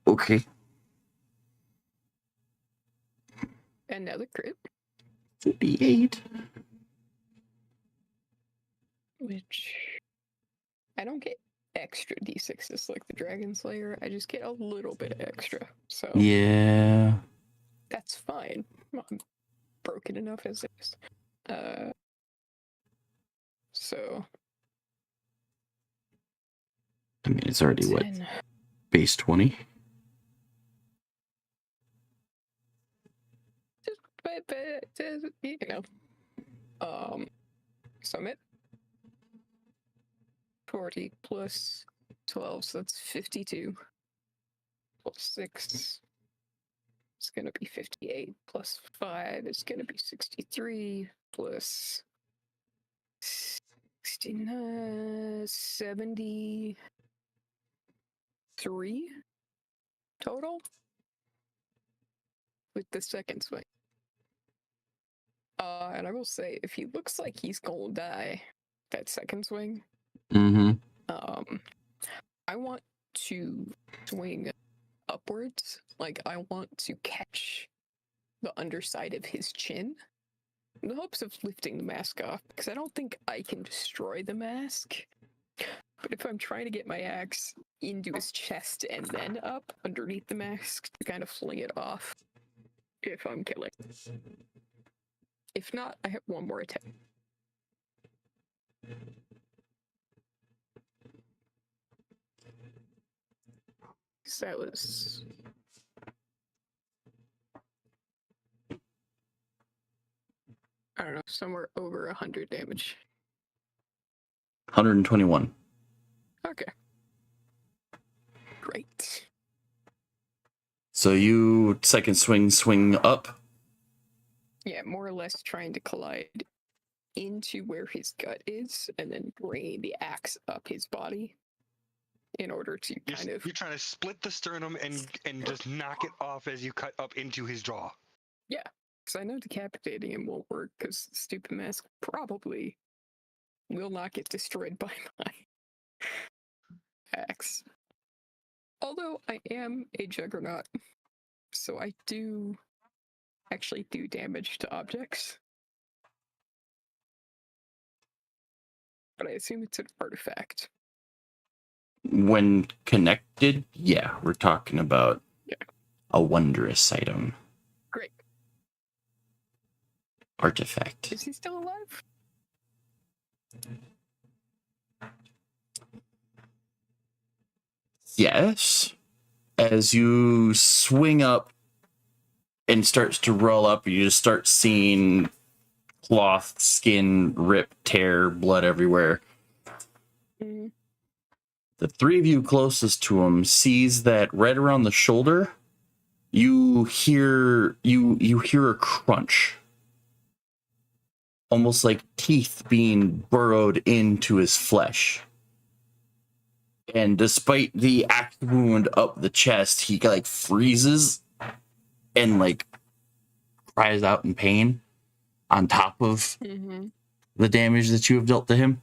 Okay. Another crit. 58. Which I don't get extra d6s like the Dragon Slayer. I just get a little bit extra. So Yeah. that's fine. I'm broken enough as it is. So I mean, it's already 10. what? Base 20? You know. Summit. 40 plus 12, so that's 52. Plus 6. It's gonna be 58. Plus 5 is gonna be 63. Plus 69, 73 total with the second swing. And I will say, if he looks like he's gonna die that second swing, Mm-hmm. I want to swing upwards. Like, I want to catch the underside of his chin in the hopes of lifting the mask off, because I don't think I can destroy the mask. But if I'm trying to get my axe into his chest and then up underneath the mask to kind of fling it off, if I'm killing. If not, I have one more attack. So that was... I don't know, somewhere over 100 damage. 121. Okay. Great. So you second swing up. Yeah, more or less trying to collide into where his gut is and then bringing the axe up his body in order to kind of... You're trying to split the sternum and just knock it off as you cut up into his jaw. Yeah, because I know decapitating him won't work because the stupid mask probably will not get destroyed by my axe. Although I am a juggernaut, so I do actually do damage to objects. But I assume it's an artifact. When connected, yeah, we're talking about a wondrous item. Great. Artifact. Is he still alive? Yes. As you swing up and starts to roll up, you just start seeing cloth, skin, rip, tear, blood everywhere. Mm. The three of you closest to him sees that right around the shoulder, you hear a crunch. Almost like teeth being burrowed into his flesh. And despite the axe wound up the chest, he like freezes and like cries out in pain on top of the damage that you have dealt to him.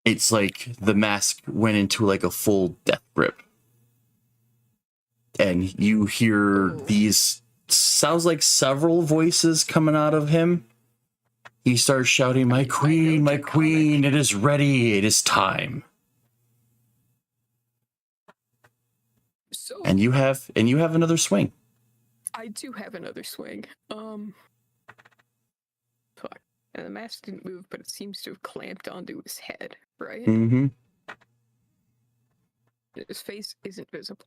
It's like the mask went into like a full death grip. And you hear these, sounds like several voices coming out of him. He starts shouting, my queen, it is ready, it is time. So And you have another swing. I do have another swing. Fuck. And the mask didn't move, but it seems to have clamped onto his head, right? Mm-hmm. His face isn't visible.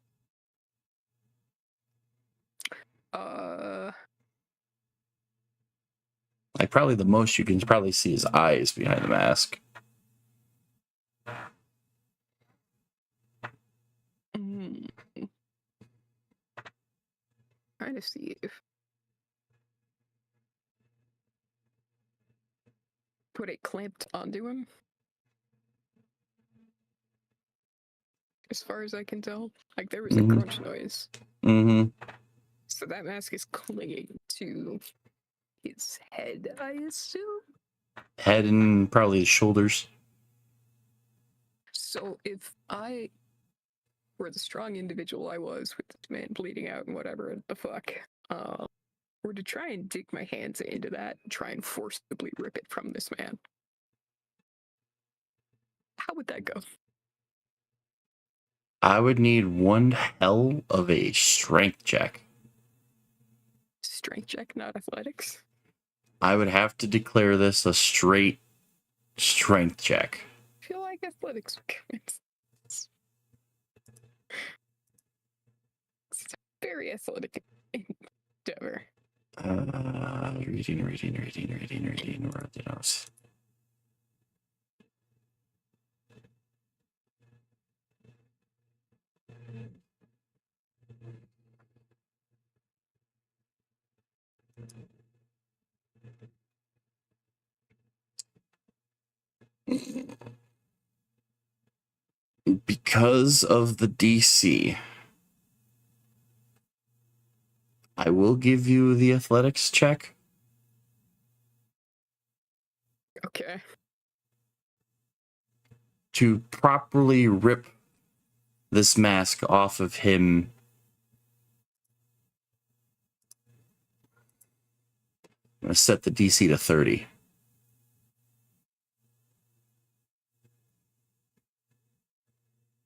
Like probably the most you can probably see his eyes behind the mask. Trying to see if put it clamped onto him. As far as I can tell, like there was a crunch noise. Mm-hmm. So that mask is clinging to his head, I assume. Head and probably his shoulders. So if I were the strong individual I was with this man bleeding out and whatever the fuck, were to try and dig my hands into that and try and forcibly rip it from this man, how would that go? I would need one hell of a strength check. Strength check, not athletics? I would have to declare this a straight strength check. I feel like athletics would come in. It's a very athletic endeavor. Reading. Where are the notes? Because of the DC, I will give you the athletics check. Okay. To properly rip this mask off of him gonna set the DC to 30.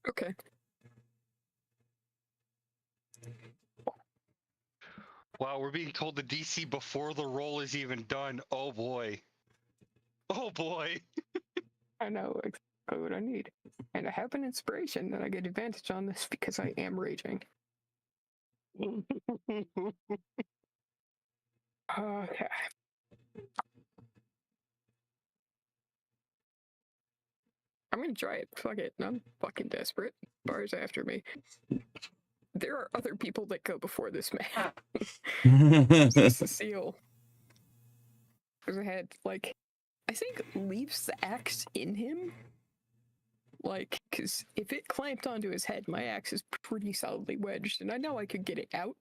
Okay. Wow, we're being told the DC before the roll is even done. Oh boy. Oh boy. I know exactly what I need. And I have an inspiration that I get advantage on this because I am raging. Okay. I'm gonna try it. Fuck it. I'm fucking desperate. Bar's after me. There are other people that go before this man. Cecile goes ahead, like, I think leaves the axe in him. Like, because if it clamped onto his head, my axe is pretty solidly wedged, and I know I could get it out.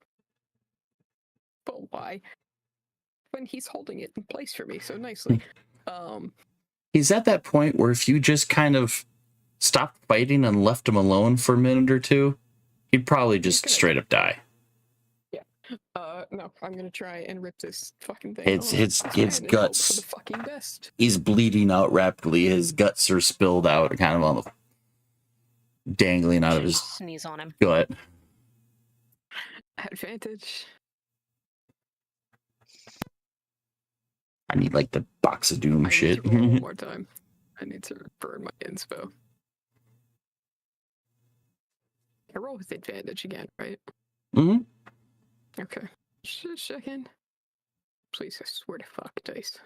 But why? When he's holding it in place for me so nicely. He's at that point where if you just kind of stopped fighting and left him alone for a minute or two, he'd probably just straight up die. No, I'm gonna try and rip this fucking thing It's off. his Man, and hope guts. for the fucking best. He's bleeding out rapidly. His guts are spilled out, kind of on the dangling out of his Sneeze on him. gut. Advantage. I need like the box of doom I shit. need to roll one more time. I need to burn my inspo. I roll with advantage again, right? Mm-hmm. Okay. Just checking. Please, I swear to fuck, dice.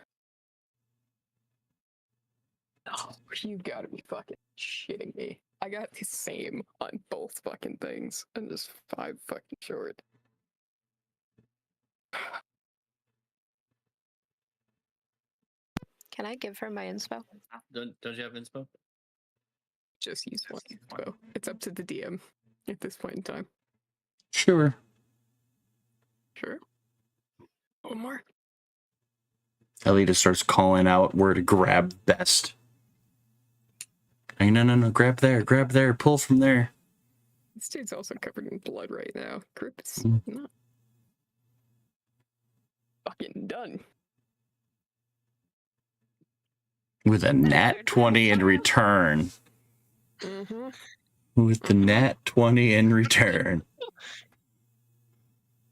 Oh, you gotta be fucking shitting me. I got the same on both fucking things. I'm just 5 fucking short. Can I give her my inspo? Don't you have inspo? Just use one inspo. It's up to the DM at this point in time. Sure. Sure. One more. Alita starts calling out where to grab best. Hey, no, grab there, pull from there. This dude's also covered in blood right now. Grip's not fucking done. With a nat 20 in return. Mm-hmm. With the nat 20 in return.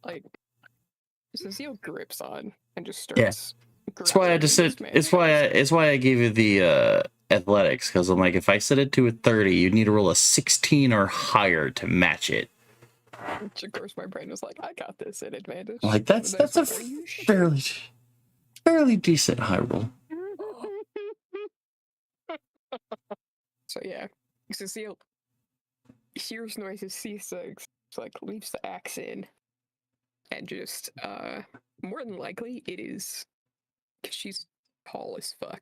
Like, Cecile grips on and just Yeah. starts. That's why I just said. It's why I gave you the athletics, because I'm like, if I set it to a 30, you'd need to roll a 16 or higher to match it. Which of course my brain was like, I got this at advantage. Like that's And then a it's like, "Are you sure?" fairly decent high roll. So yeah, Cecile hears noises, sees things, like leaves the axe in, and just more than likely it is because she's tall as fuck.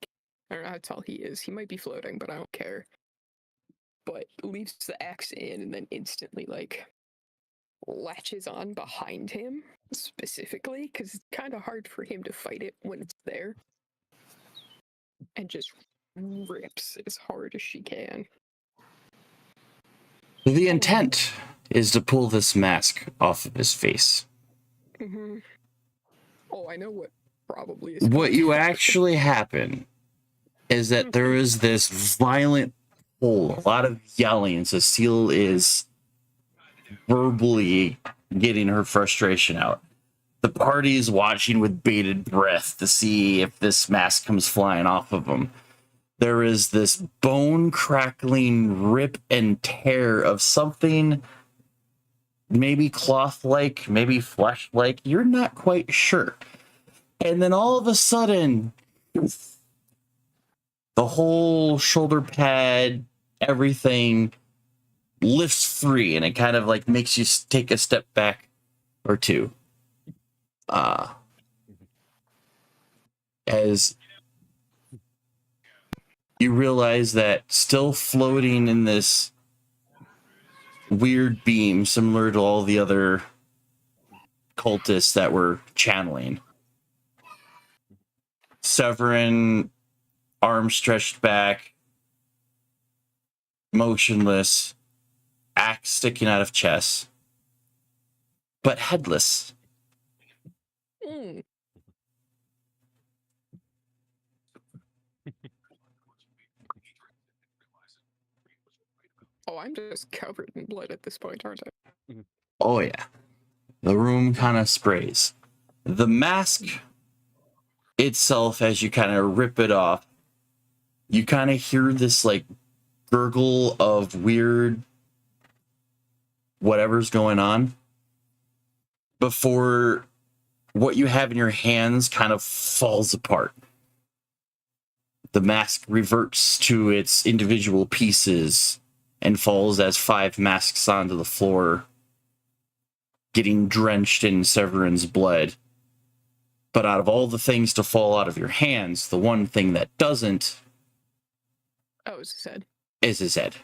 I don't know how tall he is. He might be floating, but I don't care. But leaves the axe in and then instantly like latches on behind him specifically because it's kind of hard for him to fight it when it's there, and just rips as hard as she can. The intent is to pull this mask off of his face. Mm-hmm. Oh, I know what probably is. What you actually happen is that there is this violent pull, a lot of yelling. Cecile is verbally getting her frustration out. The party is watching with bated breath to see if this mask comes flying off of them. There is this bone crackling rip and tear of something, maybe cloth-like, maybe flesh-like. You're not quite sure. And then all of a sudden, the whole shoulder pad, everything lifts free, and it kind of like makes you take a step back or two. As you realize that still floating in this weird beam, similar to all the other cultists that were channeling, Severin, arms stretched back, motionless, axe sticking out of chest, but headless. Oh, I'm just covered in blood at this point, aren't I? Oh yeah. The room kind of sprays. The mask itself, as you kind of rip it off, you kind of hear this like gurgle of weird whatever's going on before what you have in your hands kind of falls apart. The mask reverts to its individual pieces and falls as 5 masks onto the floor, getting drenched in Severin's blood. But out of all the things to fall out of your hands, the one thing that doesn't Oh, it's his head. is his head.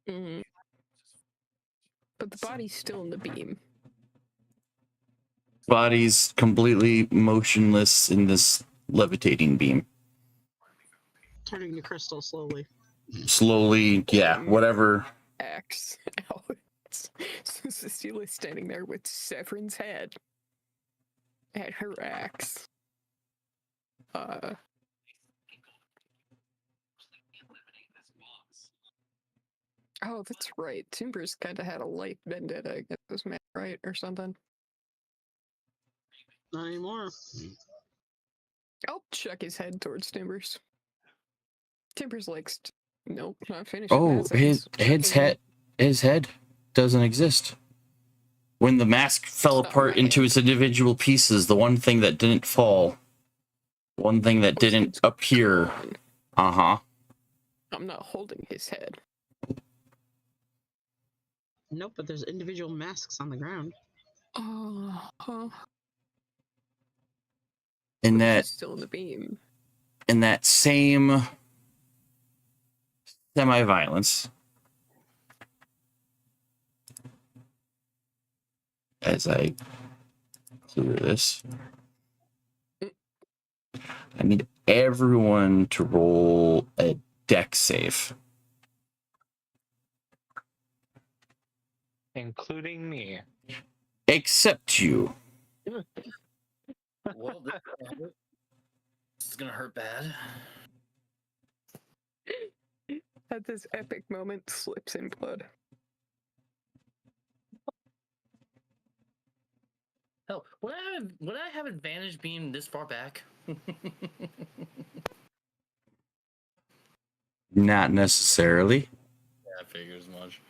Mm. But the body's still in the beam. Body's completely motionless in this levitating beam. Turning to crystal slowly. Slowly, yeah, whatever. Axe out. So Cecilia's standing there with Severin's head and her axe. Oh, that's right. Timbers kind of had a light vendetta against this man, right? Or something. Not anymore. I'll chuck his head towards Timbers. Timbers like, nope, not finished. Oh, his head doesn't exist. When the mask fell It's not apart my into head. its individual pieces, the one thing that didn't fall, one thing that didn't appear. Uh-huh. I'm not holding his head. Nope, but there's individual masks on the ground. Oh, In he's that still in the beam. in that same semi-violence, as I clear this, I need everyone to roll a deck save. Including me. Except you. Well, this is gonna hurt bad. At this epic moment, slips in blood. Hell, would I have advantage being this far back? Not necessarily. Yeah, I figure as much.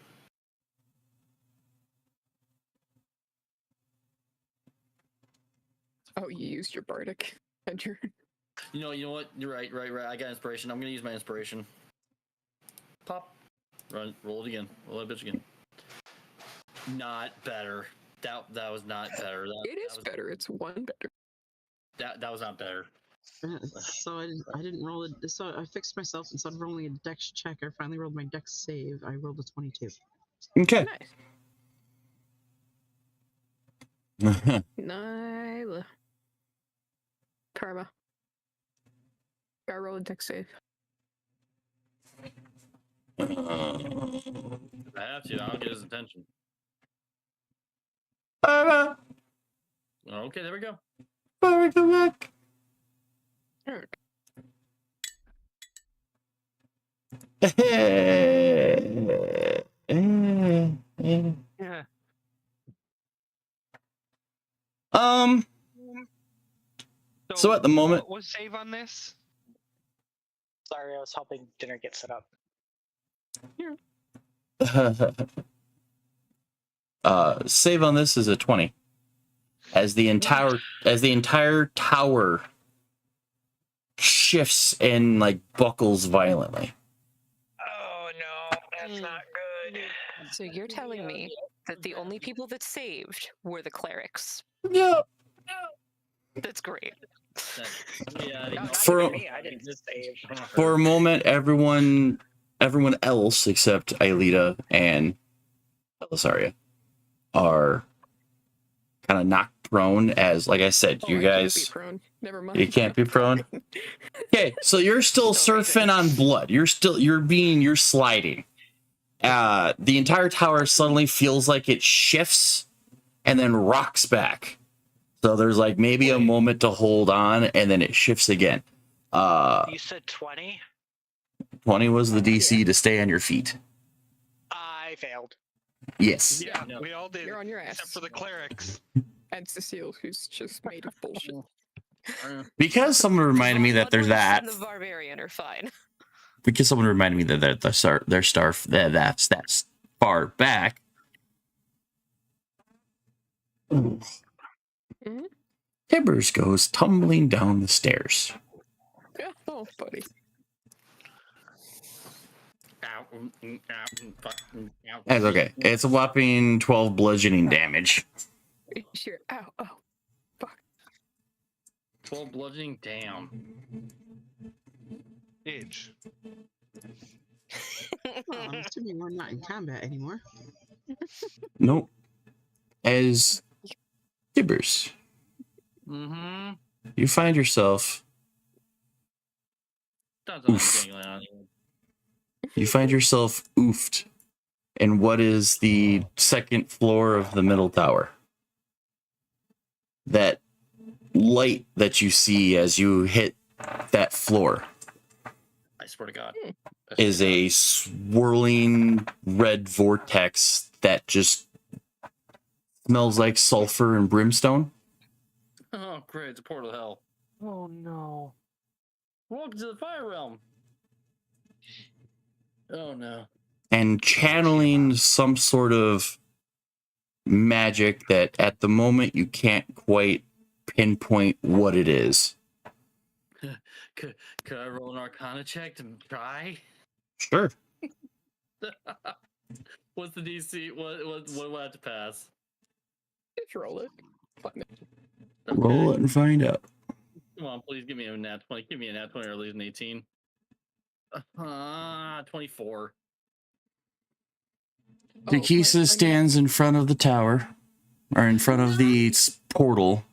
Oh, you used your bardic. And your You know what? You're right. I got inspiration. I'm gonna use my inspiration. Pop. Run. Roll it again. Roll that bitch again. Not better. That was not better. it is better. It's one better. That was not better. So I didn't roll it. So I fixed myself instead of rolling a dex check. I finally rolled my dex save. I rolled a 22. Okay. Nice. Nyla. Karma. Gotta roll a dex save. I have to. I don't get his attention. Okay, there we go. Alright. Yeah. So at the moment- what was save on this? Sorry, I was helping dinner get set up. Save on this is a 20. As the entire tower shifts and like buckles violently. Oh no, that's not good. So you're telling me that the only people that saved were the clerics. Yeah. That's great. Yeah. No, not For- even me. I didn't just save. For a moment, everyone else except Aelita and Belisaria are kind of knocked prone. As, like I said, Oh, you I can't guys, be prone. Never mind. you can't be prone. Okay, so you're still surfing on blood. You're sliding. The entire tower suddenly feels like it shifts and then rocks back. So there's like maybe a moment to hold on, and then it shifts again. You said 20? 20 was the DC to stay on your feet. I failed. Yes. Yeah, No. we all did. You're on your ass. Except for the clerics. And Cecile, who's just made of bullshit. Because someone reminded me that there's that. And the barbarian are fine. Because someone reminded me that that's far back. Tibbers goes tumbling down the stairs. Yeah, oh, buddy. That's okay. It's a whopping 12 bludgeoning damage. Sure. Ow, oh. Fuck. 12 bludgeoning, damn. Age. I'm assuming we're not in combat anymore. Nope. As Tibbers, Mm-hmm. you find yourself oofed in what is the second floor of the middle tower. That light that you see as you hit that floor I swear to God. is a swirling red vortex that just smells like sulfur and brimstone. Oh, great. It's a portal to hell. Oh no. Welcome to the Fire Realm. Oh, no. And channeling some sort of magic that at the moment you can't quite pinpoint what it is. Could I roll an Arcana check to try? Sure. What's the DC? What do I have to pass? Just roll it. Fuck it. Roll it and find out. Come on, please give me a nat 20. Give me a nat 20 or at least an 18. 24. Takisa stands in front of the tower, or in front of the portal,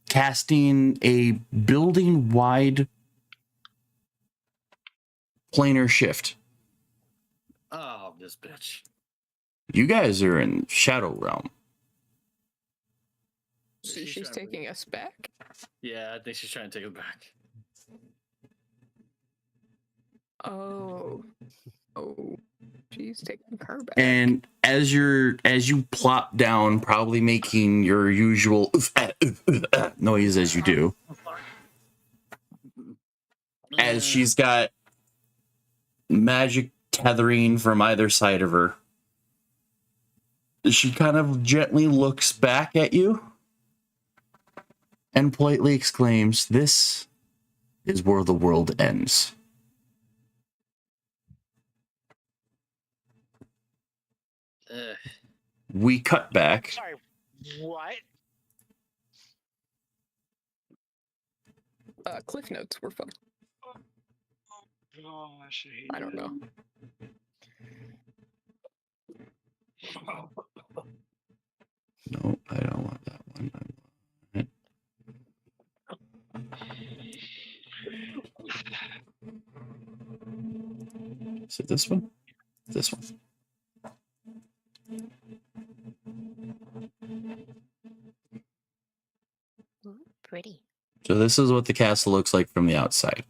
casting a building-wide planar shift. Oh, this bitch. You guys are in Shadow Realm. So she's taking us back? Yeah, I think she's trying to take it back. Oh. Oh. She's taking her back. And as you plop down, probably making your usual noise as you do, as she's got magic tethering from either side of her, she kind of gently looks back at you and politely exclaims, "This is where the world ends." We cut back. Sorry, what? Cliff notes were fun. Gosh, I don't know. No, I don't want that one. Is it this one? This one. Ooh, pretty. So this is what the castle looks like from the outside.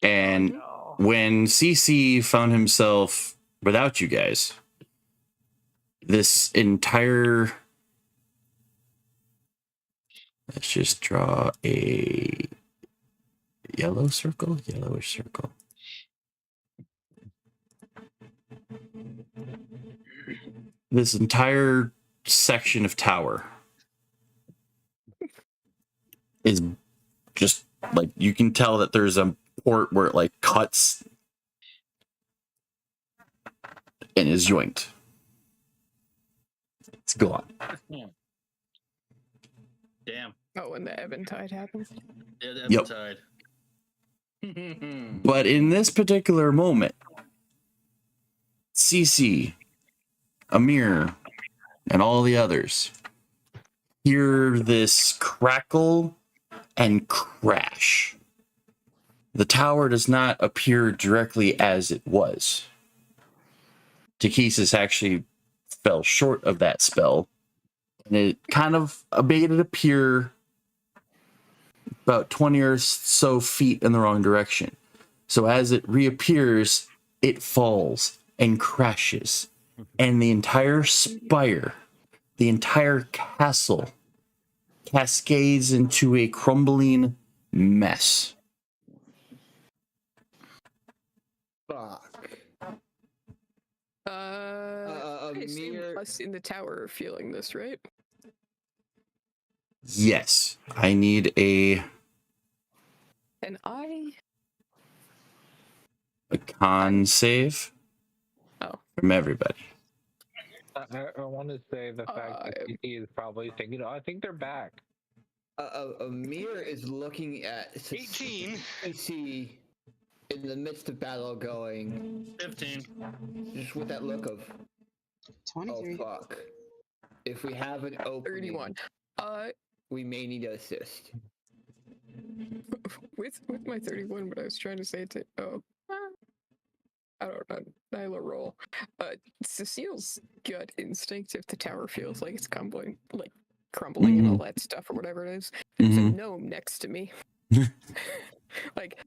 And when CC found himself without you guys, this entire... Let's just draw a yellow circle, yellowish circle. This entire section of tower is just like, you can tell that there's a port where it like cuts and is yoinked. It's gone. Damn. Oh, and the Eventide happened? Yeah, the Yep. Eventide. But in this particular moment, CC, Amir, and all the others hear this crackle and crash. The tower does not appear directly as it was. Takisa's actually fell short of that spell, and it kind of made it appear about 20 or so feet in the wrong direction. So as it reappears, it falls and crashes, and the entire spire, the entire castle, cascades into a crumbling mess. Fuck. I assume Amir. us in the tower are feeling this, right? Yes, I need a And I con save Oh. from everybody. I want to say the fact that CC is probably thinking, I think they're back. Amir is looking at 18. CC in the midst of battle going 15. just with that look of 23. oh fuck. If we have an opening, 31. we may need to assist. With my 31, what I was trying to say to I don't know, Nyla roll. Cecile's gut instinct, if the tower feels like it's crumbling, and all that stuff or whatever it is, there's a gnome next to me. Like,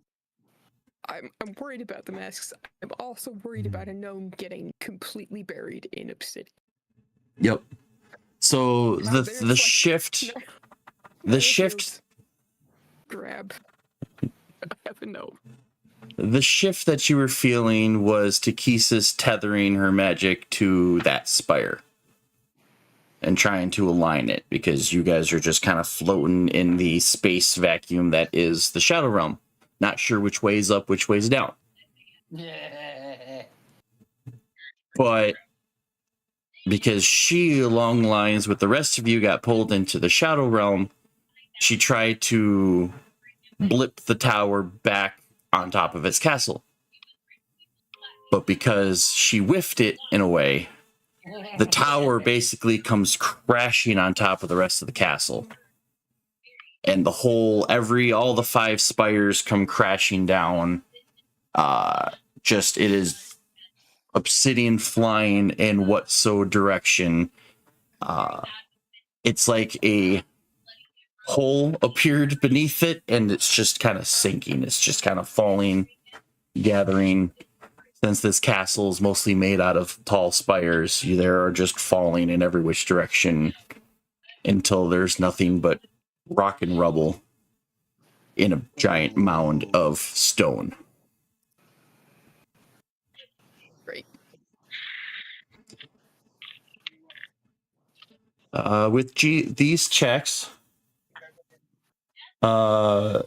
I'm worried about the masks. I'm also worried about a gnome getting completely buried in obsidian. Yep. So Now there's, the like, shift, no- the shift, grab. I have a gnome. the shift that you were feeling was Takesis tethering her magic to that spire and trying to align it, because you guys are just kind of floating in the space vacuum that is the Shadow Realm. Not sure which way is up, which way is down. Yeah. But because she, along lines with the rest of you, got pulled into the Shadow Realm, she tried to blip the tower back on top of its castle. But because she whiffed it in a way, the tower basically comes crashing on top of the rest of the castle. And all the 5 spires come crashing down. It is obsidian flying in whatso direction. It's like a hole appeared beneath it, and it's just kind of sinking. It's just kind of falling, gathering. Since this castle is mostly made out of tall spires, there are just falling in every which direction until there's nothing but rock and rubble in a giant mound of stone. Great. With these checks,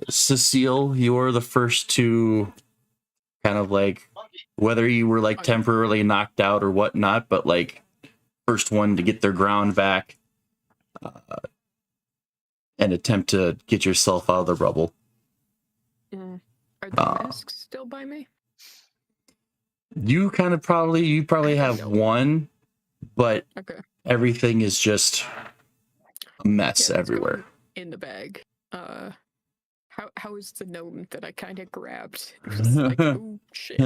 Cecile, you're the first to kind of like, whether you were like temporarily knocked out or whatnot, but like first one to get their ground back and attempt to get yourself out of the rubble. Are the masks still by me? You probably have one, but Okay. everything is just a mess Yeah, let's go everywhere. in the bag. How is the gnome that I kind of grabbed? It was like, oh shit.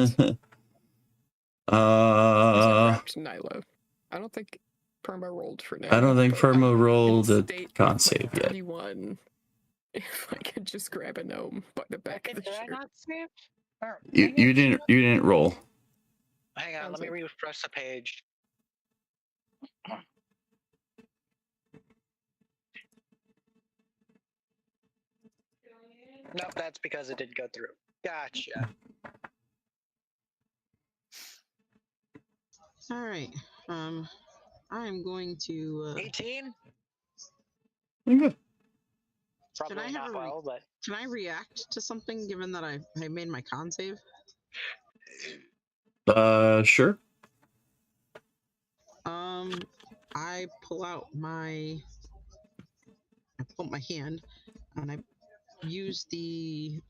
Grabbed Nyla. I don't think Perma rolled for Nyla. I don't think but Perma rolled a state con with, save yet. 31. If I could just grab a gnome by the back of the Did I shirt. not save? Or- You didn't roll. Hang on, let me Sounds like- refresh the page. Nope, that's because it didn't go through. Gotcha. All right. I'm going to. 18? Okay. Probably I not have a well, but Can I react to something given that I made my con save? Sure. I pull out my hand and I use I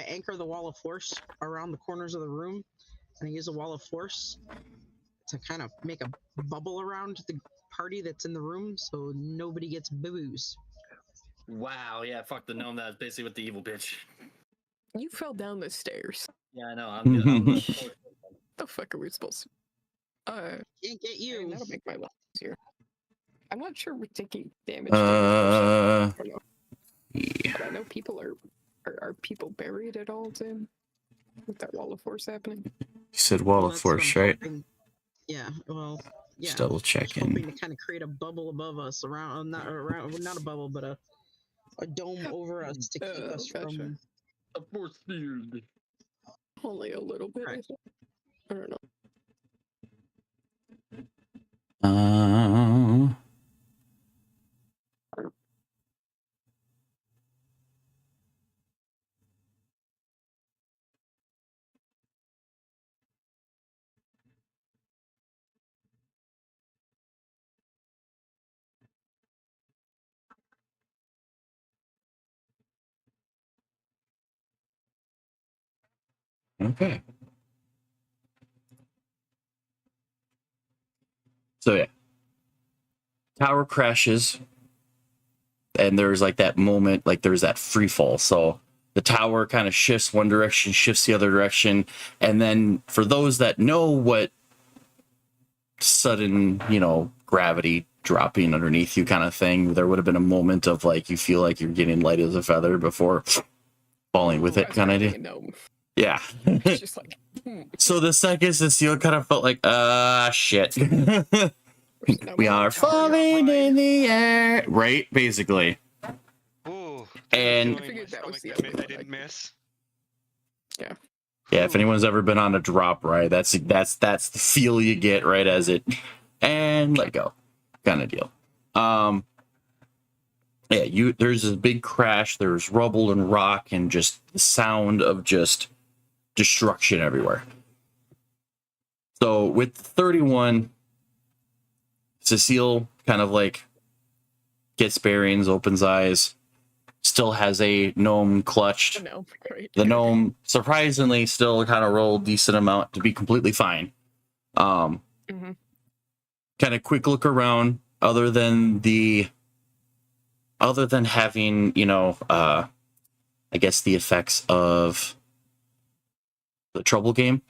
anchor the wall of force around the corners of the room, and I use a wall of force to kind of make a bubble around the party that's in the room so nobody gets boo-boos. Wow, yeah, fuck the gnome. That's basically what the evil bitch. You fell down the stairs. Yeah, I know. I'm good. The fuck are we supposed to? Can't get you. That'll make my life easier. I'm not sure we're taking damage. To I don't know. Yeah. But I know people are people buried at all, Tim? With that wall of force happening? You said wall of That's what force, I'm right? hoping. Yeah, well, yeah. Just double Just hoping checking. to kind of create a bubble above us, not a bubble, but a dome over us to keep us gotcha. from. A force field. Only a little bit. Right. I don't know. Okay. So yeah, tower crashes, and there's like that moment, like there's that free fall. So the tower kind of shifts one direction, shifts the other direction, and then for those that know what sudden, gravity dropping underneath you kind of thing, there would have been a moment of like you feel like you're getting light as a feather before falling with it, kind of idea. No. Yeah. It's just like. So the second Cecile kind of felt like, shit. We are falling in the air. Right? Basically. Ooh. And- I figured that was the I only one I didn't miss. Yeah. Yeah, if anyone's ever been on a drop ride, that's the feel you get right as it and let go kind of deal. Yeah, there's this big crash, there's rubble and rock and just the sound of just destruction everywhere. So with 31, Cecile kind of like gets bearings, opens eyes, still has a gnome clutched. No, great. The gnome surprisingly still kind of rolled decent amount to be completely fine. Kind of quick look around, other than having, I guess the effects of the trouble game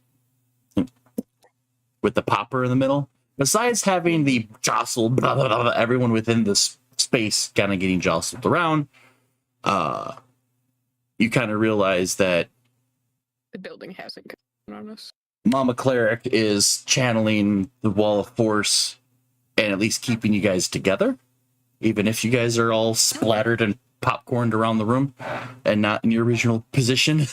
with the popper in the middle. Besides having the jostled, blah, blah, blah, everyone within this space kind of getting jostled around, you kind of realize that The building hasn't come on us. Mama Cleric is channeling the wall of force and at least keeping you guys together, even if you guys are all splattered and popcorned around the room and not in your original position.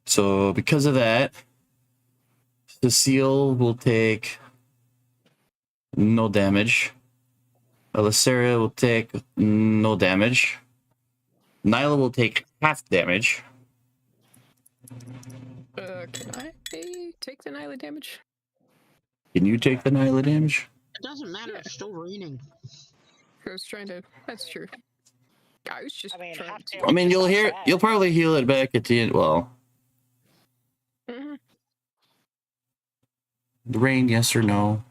So because of that, Cecile will take no damage. Alisaria will take no damage. Nyla will take half damage. Can I take the Nyla damage? Can you take the Nyla damage? It doesn't matter. It's still raining. I was trying to. That's true. I was just trying to. I mean, you'll probably heal it back at the end. Well, the rain, yes or no?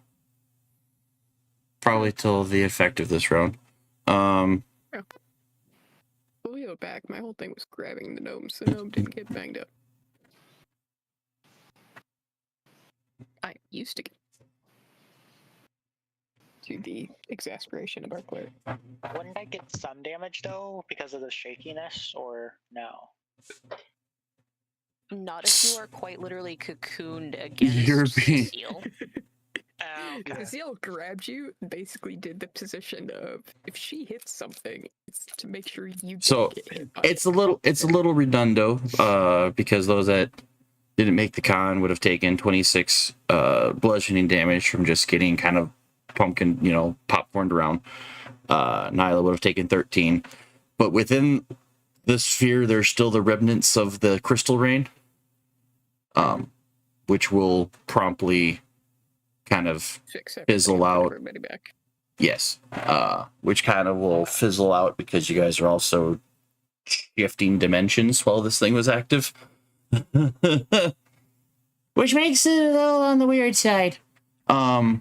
Probably till the effect of this round. We'll heal it back. My whole thing was grabbing the gnome so the gnome didn't get banged up. I used to get to the exasperation of our cleric. Wouldn't I get some damage though because of the shakiness, or no? Not if you are quite literally cocooned against You're being- Cecile. Cecile grabbed you and basically did the position of if she hits something, it's to make sure you don't So get hit by it's a little redundo, because those that didn't make the con would have taken 26 bludgeoning damage from just getting kind of pumpkin, popcorned around. Nyla would have taken 13, but within the sphere, there's still the remnants of the crystal rain, which will promptly kind of fizzle out. Everybody back. Yes, which kind of will fizzle out because you guys are also shifting dimensions while this thing was active. Which makes it a little on the weird side. But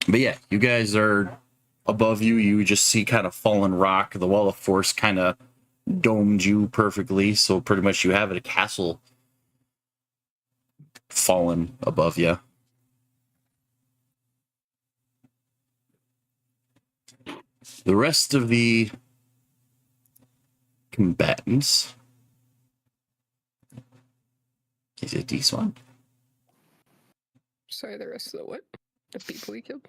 yeah, you guys are above you. You just see kind of fallen rock. The wall of force kind of domed you perfectly, so pretty much you have a castle fallen above you. The rest of the combatants. Is it this one? Sorry, the rest of the what? The people we killed?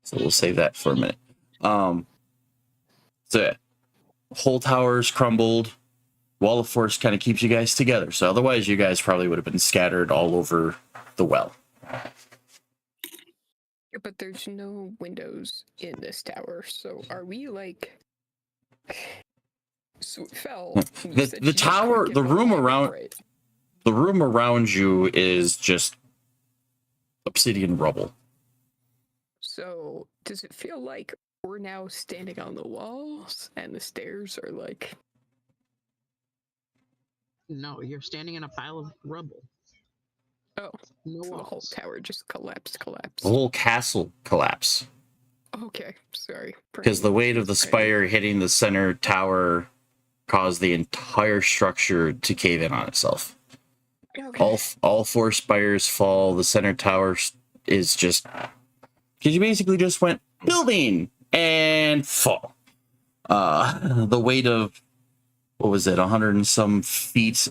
So we'll save that for a minute. So yeah, whole tower's crumbled. Wall of Force kind of keeps you guys together. So otherwise, you guys probably would have been scattered all over the well. Yeah, but there's no windows in this tower, so are we like? So it fell. and you said The you just couldn't tower, get the room wall around, right. the room around you is just obsidian rubble. So does it feel like we're now standing on the walls and the stairs are like? No, you're standing in a pile of rubble. Oh, No so the whole walls. tower just collapsed. The whole castle collapse Okay, sorry. because the weight of the spire hitting the center tower caused the entire structure to cave in on itself. Okay. All four spires fall. The center tower is just because you basically just went building and fall. The weight of what was it, 100 and some feet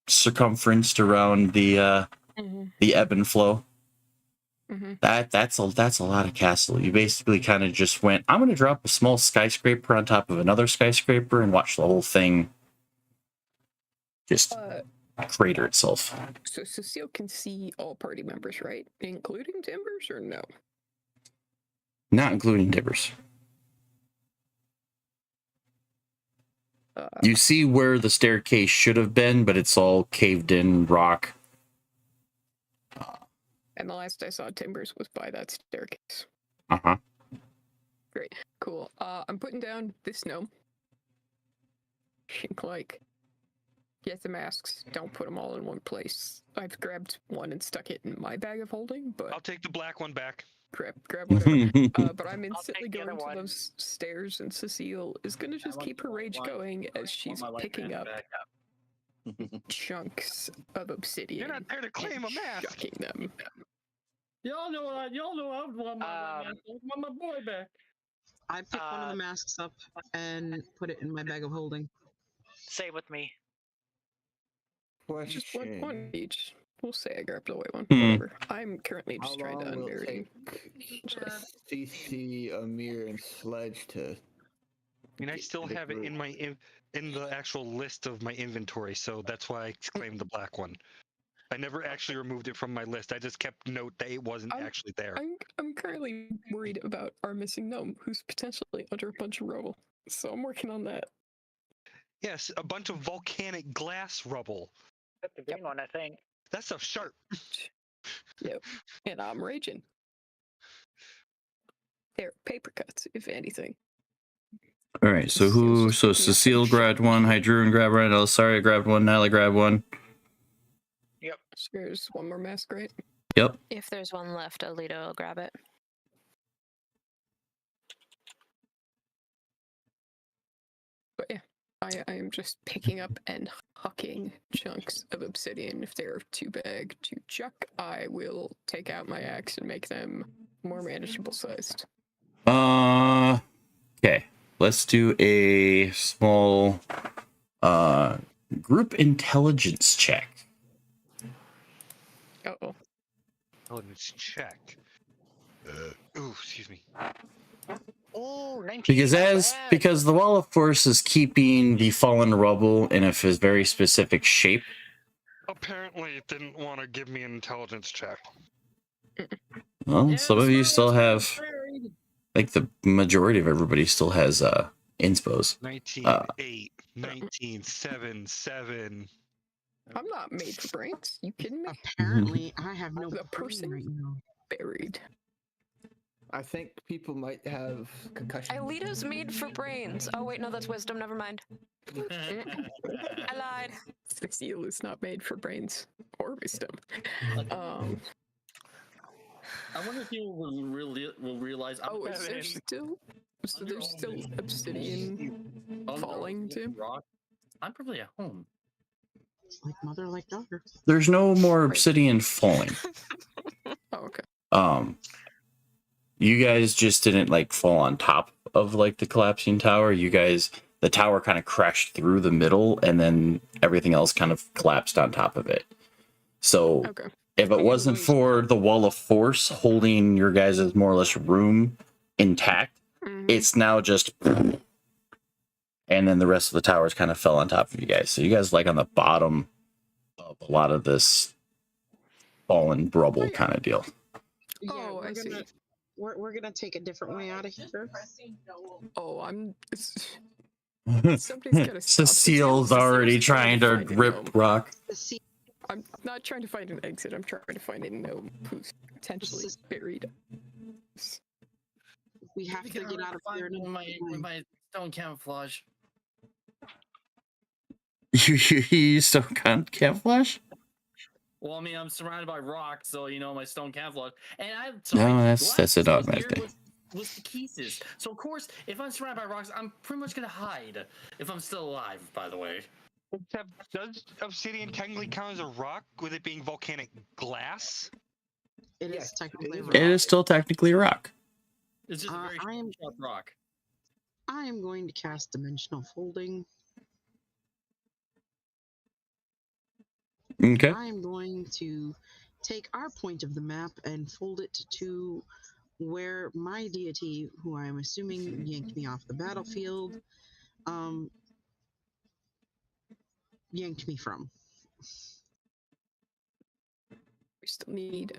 circumference around the ebb and flow. That's a lot of castle. You basically kind of just went, I'm gonna drop a small skyscraper on top of another skyscraper and watch the whole thing just crater itself. So Cecile can see all party members, right? Including Timbers, or no? Not including Timbers. You see where the staircase should have been, but it's all caved in rock. And the last I saw Timbers was by that staircase. Uh-huh. Great. Cool. I'm putting down this gnome. Like, get the masks. Don't put them all in one place. I've grabbed one and stuck it in my bag of holding, but I'll take the black one back. grab whatever. But I'm instantly going to those stairs, and Cecile is going to just keep her rage going as she's picking up chunks of obsidian. You're not there to claim a mask. Chucking them. Y'all know I want my boy back. I picked one of the masks up and put it in my bag of holding. Same with me. Just one each. We'll say I grabbed the white one. Hmm. Whatever. I'm currently just trying to unbury. CC, Amir, and Sledge to. I mean, I still have it in my in the actual list of my inventory, so that's why I claimed the black one. I never actually removed it from my list. I just kept note that it wasn't actually there. I'm currently worried about our missing gnome, who's potentially under a bunch of rubble. So I'm working on that. Yes, a bunch of volcanic glass rubble. That's the green one, I think. That stuff's sharp. Yep. And I'm raging. They're paper cuts, if anything. All right, so who? So Cecile grabbed one, Hydrun grabbed one, Elisari grabbed one, Nyla grabbed one. Yep. So there's one more mask, right? Yep. If there's one left, Alito will grab it. But yeah, I am just picking up and hucking chunks of obsidian. If they're too big to chuck, I will take out my axe and make them more manageable sized. Okay. Let's do a small group intelligence check. Uh-oh. Intelligence check. Ooh, excuse me. Ooh, 19. Because the Wall of Force is keeping the fallen rubble in a very specific shape. Apparently, it didn't want to give me an intelligence check. Well, some of you still have, like the majority of everybody still has inspos. 19, 8, 19, 7, 7. I'm not made for brains. You kidding me? Apparently, I have no The brain person right now. buried. I think people might have concussion. Alito's made for brains. Oh wait, no, that's wisdom. Never mind. I lied. Cecile is not made for brains or wisdom. I wonder if people will realize. Oh, is there still? So there's still obsidian falling too? Rock. I'm probably at home. Like mother, like daughter. There's no more obsidian falling. Oh, okay. You guys just didn't like fall on top of like the collapsing tower. The tower kind of crashed through the middle, and then everything else kind of collapsed on top of it. So Okay. if it wasn't for the wall of force holding your guys' more or less room intact, it's now just, and then the rest of the towers kind of fell on top of you guys. So you guys like on the bottom of a lot of this fallen rubble kind of deal. Yeah, Oh, I see. We're gonna take a different way out of here. Oh, somebody's gotta stop. Cecile's already trying to rip rock. I'm not trying to find an exit. I'm trying to find a gnome who's potentially buried. We have to get out of here. With my stone camouflage. You still can't camouflage? Well, I mean, I'm surrounded by rocks, so my stone camouflage. And That's an automatic. Was the Keeses. So of course, if I'm surrounded by rocks, I'm pretty much gonna hide. If I'm still alive, by the way. Except, does obsidian technically count as a rock with it being volcanic glass? It is technically. It is still technically a rock. It's just a very sharp rock. I am going to cast Dimensional Folding. Okay. I am going to take our point of the map and fold it to where my deity, who I am assuming yanked me off the battlefield, yanked me from. We still need.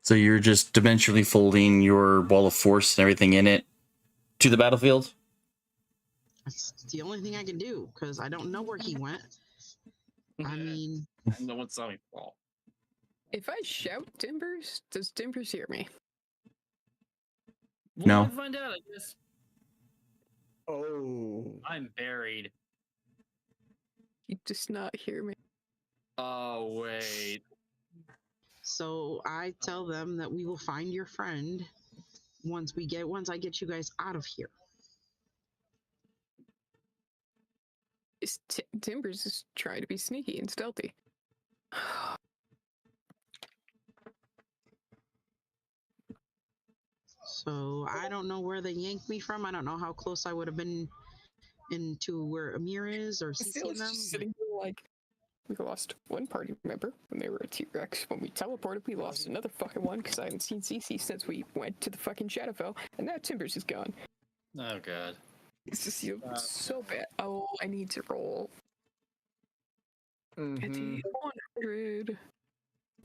So you're just dimensionally folding your wall of force and everything in it to the battlefield? That's the only thing I can do, because I don't know where he went. I mean... No one saw me fall. If I shout Timbers, does Timbers hear me? No. We'll find out, I guess. Oh. I'm buried. He does not hear me. Oh, wait. So I tell them that we will find your friend once I get you guys out of here. Timbers is trying to be sneaky and stealthy. So I don't know where they yanked me from. I don't know how close I would have been into where Amir is or CC them. Just sitting here like, we lost one party member when they were a T-Rex. When we teleported, we lost another fucking one because I haven't seen CC since we went to the fucking Shadowfell, and now Timbers is gone. Oh god. It's just so bad. Oh, I need to roll. At the 100.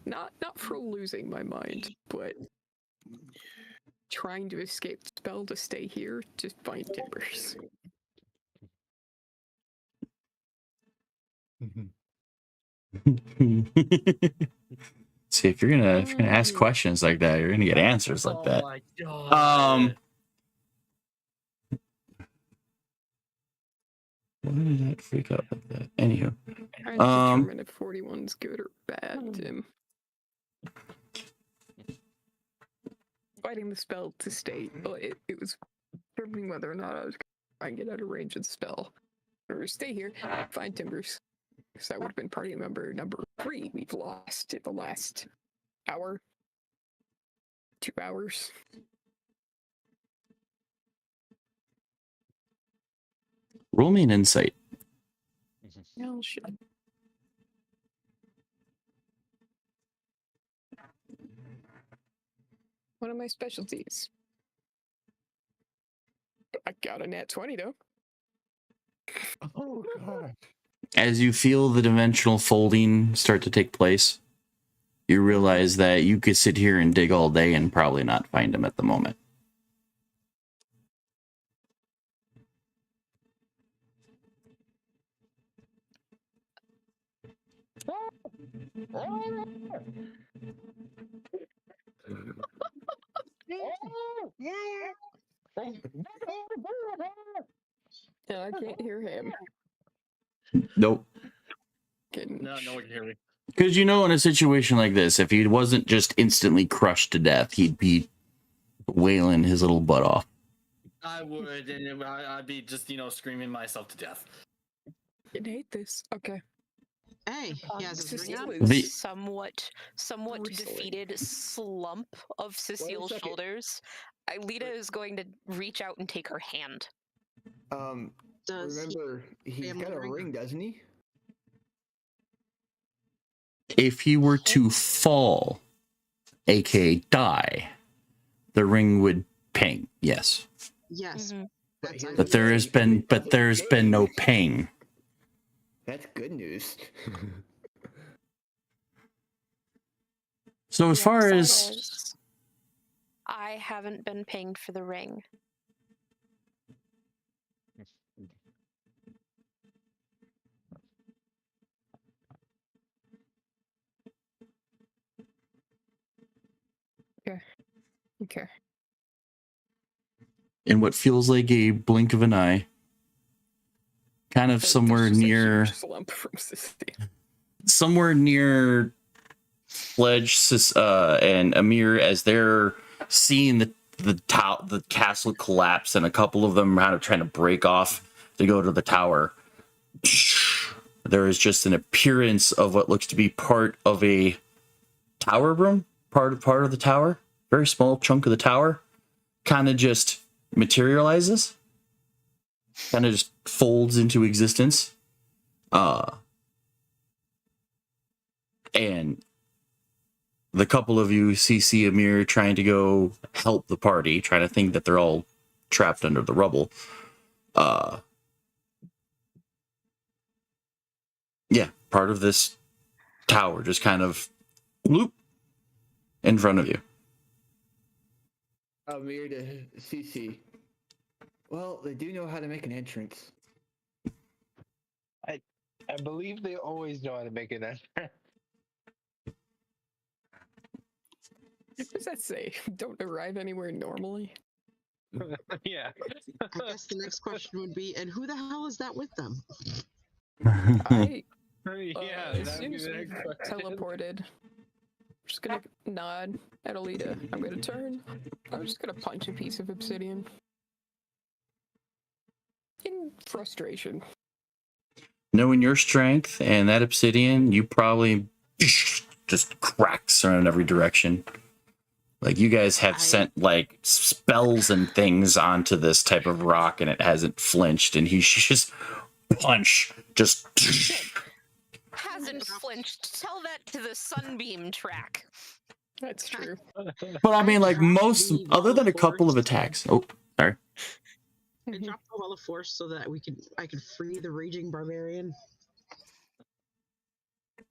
Not for losing my mind, but trying to escape the spell to stay here to find Timbers. See, if you're gonna ask questions like that, you're gonna get answers like that. My god. Why did that freak out like that? Anywho, Trying to determine if 41's good or bad, Tim. Fighting the spell to stay. Well, it was determining whether or not I was going to try and get out of range of the spell. Or stay here, find Timbers. Because that would have been party member number 3 we've lost in the last hour. 2 hours. Roll me an insight. Oh, shit. One of my specialties. I got a nat 20 though. Oh god. As you feel the dimensional folding start to take place, you realize that you could sit here and dig all day and probably not find him at the moment. Yeah, I can't hear him. Nope. No one can hear me. Because you know, in a situation like this, if he wasn't just instantly crushed to death, he'd be wailing his little butt off. I would, and I'd be just, screaming myself to death. I hate this. Okay. Hey, he has his ring on. Cecile's The- somewhat Bristling. defeated slump of Cecile's second. shoulders. Lita is going to reach out and take her hand. Does he Remember, he's family got a ring? ring, doesn't he? If he were to fall, aka die, the ring would ping. Yes, Yes. Mhm. That's here's but the there has thing, been there's been no ping. That's good news. So as The far upside as is, I haven't been pinged for the ring. Okay. in what feels like a blink of an eye, kind of There's somewhere just a near huge slump from Cecilia. Sledge and Amir, as they're seeing the castle collapse, and a couple of them kind of trying to break off to go to the tower. There is just an appearance of what looks to be part of a tower room, part of the tower, very small chunk of the tower, kind of just materializes, kind of just folds into existence. And the couple of you see Amir trying to go help the party, trying to think that they're all trapped under the rubble. Yeah, part of this tower just kind of loop in front of you. Amir to CC. Well, they do know how to make an entrance. I believe they always know how to make it entrance. What does that say? Don't arrive anywhere normally? Yeah. I guess the next question would be, and who the hell is that with them? I Yeah, as that'd soon be as the we next question. teleported, I'm just gonna nod at Alita. I'm gonna turn. I'm just gonna punch a piece of obsidian. In frustration. Knowing your strength and that obsidian, you probably just cracks around every direction. Like, you guys have sent like spells and things onto this type of rock, and it hasn't flinched, and he's just punch, just Hasn't flinched. Tell that to the Sunbeam track. That's true. But I mean, like, dropped most, the other than a Wall of couple of Force. attacks. Oh, sorry. I dropped the Wall of Force so that I could free the raging barbarian.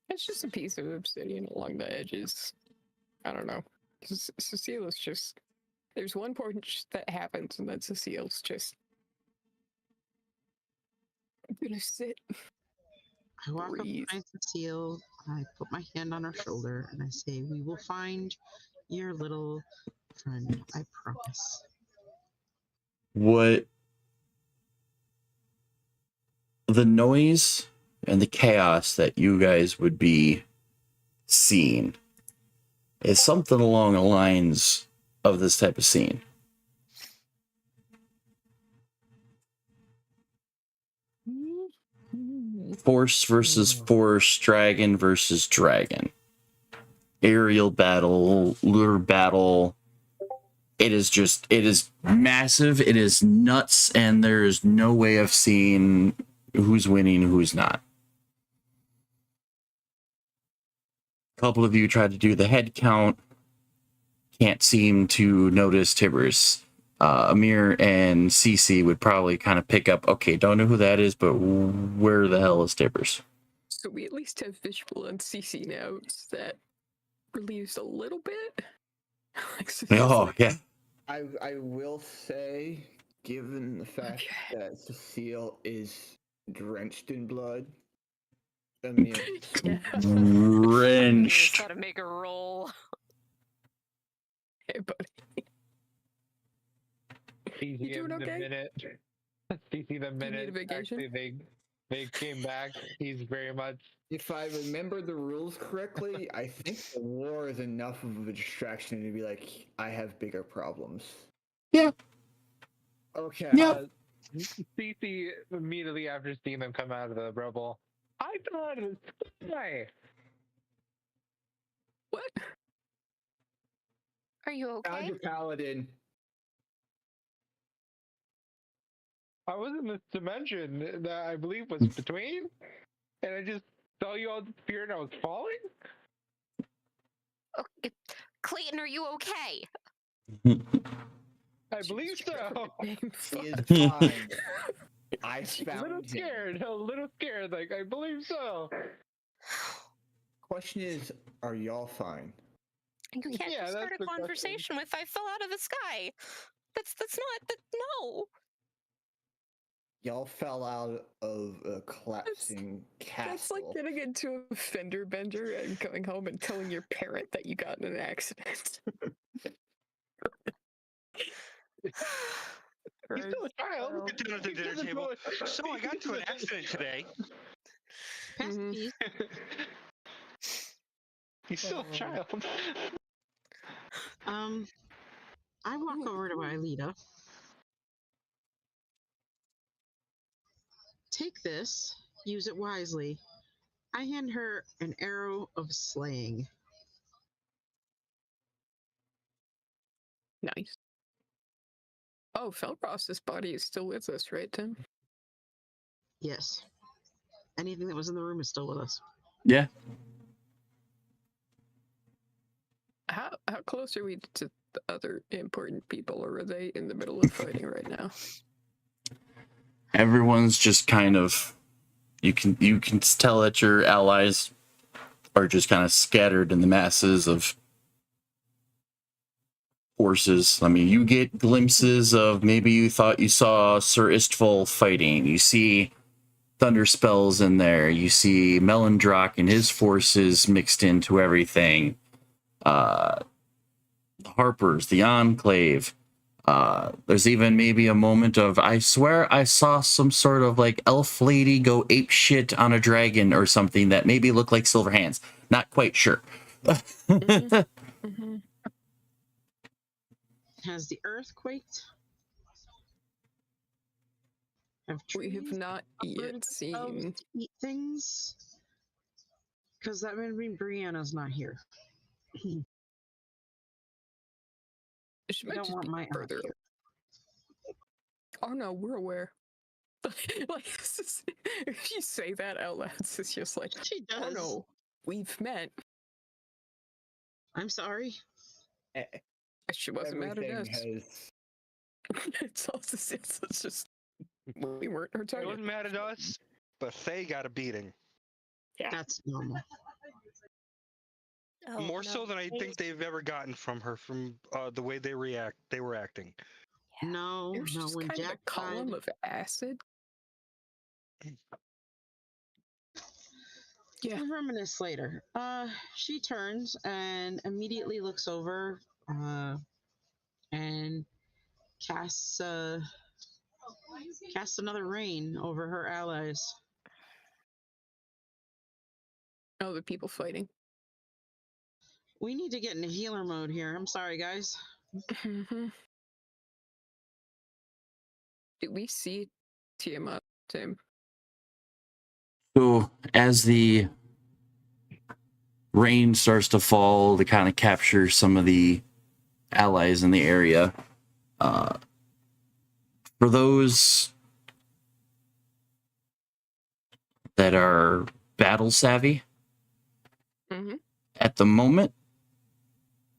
It's just a piece of obsidian along the edges. I don't know. Cecile's just. There's one punch that happens, and then Cecile's just. I'm gonna sit. I walk Breathe. up behind Cecile, I put my hand on her shoulder, and I say, "We will find your little friend, I promise." What the noise and the chaos that you guys would be seeing is something along the lines of this type of scene. Force versus force, dragon versus dragon. Aerial battle, lure battle. It is massive, it is nuts, and there's no way of seeing who's winning, who's not. A couple of you tried to do the head count. Can't seem to notice Tibbers. Amir and Cece would probably kind of pick up, okay, don't know who that is, but where the hell is Tibbers? So we at least have visual on CC now. That relieves a little bit. Oh, yeah. I will say, given the fact that Cecile is drenched in blood, Amir, Drenched. Gotta make a roll. Hey, buddy. CC You doing the okay? minute. CC the minute. vacation? Actually, they came back. He's very much. If I remember the rules correctly, I think the war is enough of a distraction to be like, I have bigger problems. Yeah. Okay. Yeah. CC immediately after seeing them come out of the rubble. I thought it was sky. What? Are you Found okay? your paladin. I was in this dimension that I believe was between, and I just saw you all disappear and I was falling? Okay. Clayton, are you okay? I believe so. He is fine. I A found little him. scared, like, I believe so. Question is, are y'all fine? You can't Yeah, just start that's a the question. conversation with "I fell out of the sky." That's not that. No. Y'all fell out of a collapsing castle. That's like getting into a fender bender and going home and telling your parent that you got in an accident. He's still a child. Sit down at the dinner table. So I got into an accident today. Pass the keys. He's still a child. I walk over to Ilita. Take this. Use it wisely. I hand her an arrow of slaying. Nice. Oh, Felros's body is still with us, right, Tim? Yes. Anything that was in the room is still with us. Yeah. How close are we to the other important people, or are they in the middle of fighting right now? Everyone's just kind of, you can tell that your allies are just kind of scattered in the masses of forces. I mean, you get glimpses of, maybe you thought you saw Sir Istval fighting. You see Thunderspells in there. You see Melendrock and his forces mixed into everything. The Harpers, the Enclave. There's even maybe a moment of, I swear I saw some sort of like elf lady go ape shit on a dragon or something that maybe looked like Silver Hands. Not quite sure. Mm-hmm. Has the earth quaked? We have not yet uprooted themselves seen. to eat things? Because that would mean Brianna's not here. She I might don't just want be my aunt further. here. Oh no, we're aware. Like, if you say that out loud, it's just like, She does. oh no, we've met. I'm sorry. She wasn't mad at Everything us. has. It's just we weren't her They target. wasn't mad at us, but they got a beating. Yeah. That's normal. Oh, More no. so than I think they've ever gotten from her, from the way they were acting. No, It was no. just When kind Jack of a column died, of acid. Yeah. several minutes later, she turns and immediately looks over, and casts another rain over her allies. Oh, the people fighting. We need to get into healer mode here. I'm sorry, guys. Mm-hmm. Did we see Tiamat, Tim? So as the rain starts to fall to kind of capture some of the allies in the area, for those that are battle savvy, Mm-hmm. at the moment,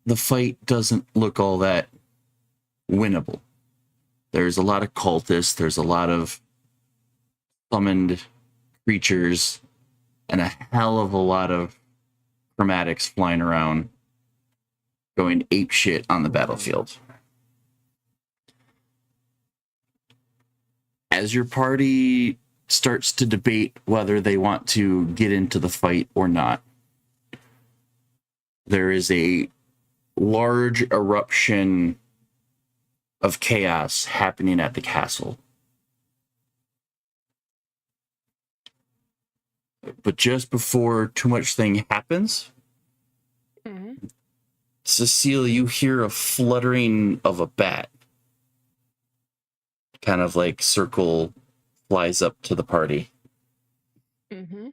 the fight doesn't look all that winnable. There's a lot of cultists, there's a lot of summoned creatures, and a hell of a lot of chromatics flying around, going apeshit on the battlefield. As your party starts to debate whether they want to get into the fight or not, there is a large eruption of chaos happening at the castle. but just before too much thing happens, Mm-hmm. Cecile, you hear a fluttering of a bat. Kind of like circle flies up to the party. Mm-hmm.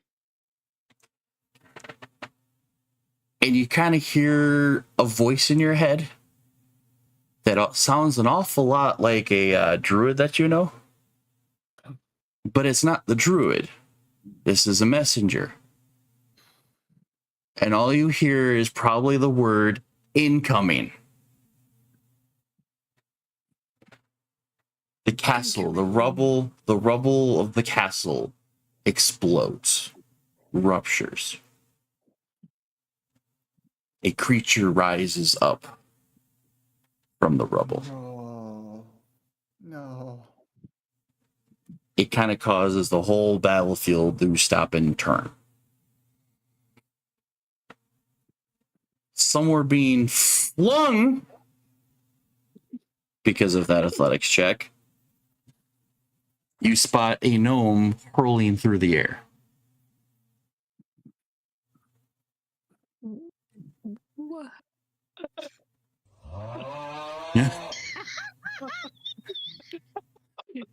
And you kind of hear a voice in your head that sounds an awful lot like a druid that you know. But it's not the druid. This is a messenger. And all you hear is probably the word incoming. The castle, the rubble of the castle explodes, ruptures. A creature rises up from the rubble. Oh, no. It kind of causes the whole battlefield to stop and turn. Some were being flung because of that athletics check. You spot a gnome hurling through the air. What? Yeah.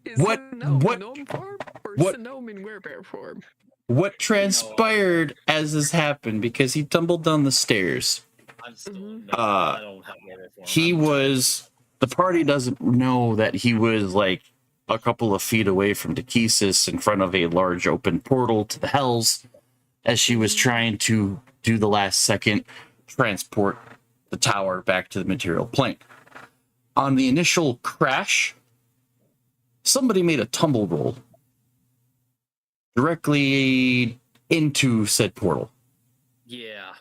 Is What- the gnome what- gnome form or what- is the gnome in werebear form? What transpired as this happened, because he tumbled down the stairs. I'm still. Mhm. No, I don't have weather for him. He was, the party doesn't know that he was like a couple of feet away from Dekesis in front of a large open portal to the Hells as she was trying to do the last second transport the tower back to the material plane. On the initial crash, somebody made a tumble roll directly into said portal. Yeah.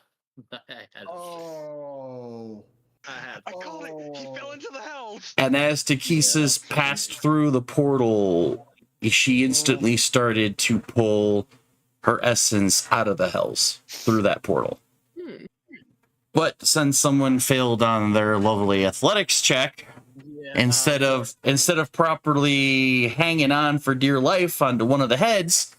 I had, Oh. I had I called it. He fell into the hells. And as Dekesis passed through the portal, she instantly started to pull her essence out of the Hells through that portal. Hmm. But since someone failed on their lovely athletics check, yeah. instead of properly hanging on for dear life onto one of the heads,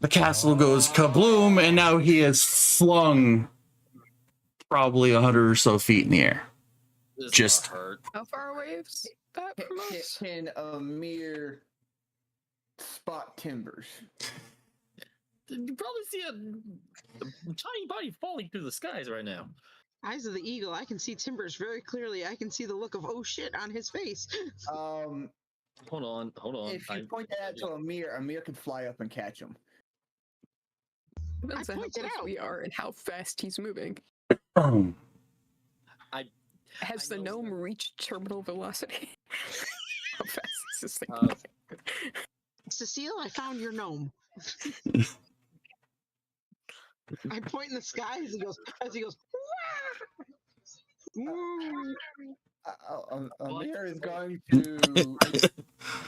the castle goes kabloom, and now he is flung probably 100 or so feet in the air. This just- hurt. How far away is that from us? Can a mere spot timbers? You probably see a tiny body falling through the skies right now. Eyes of the eagle, I can see Timbers very clearly. I can see the look of oh shit on his face. Um, Hold on. if you point that out to Amir could fly up and catch him. Depends on how pointed close out. we are and how fast he's moving. Boom. Has I the know gnome some- reached terminal velocity? How fast is this thing? Uh, going? Cecile, I found your gnome. I point in the sky as he goes. "Wah!" Amir is going to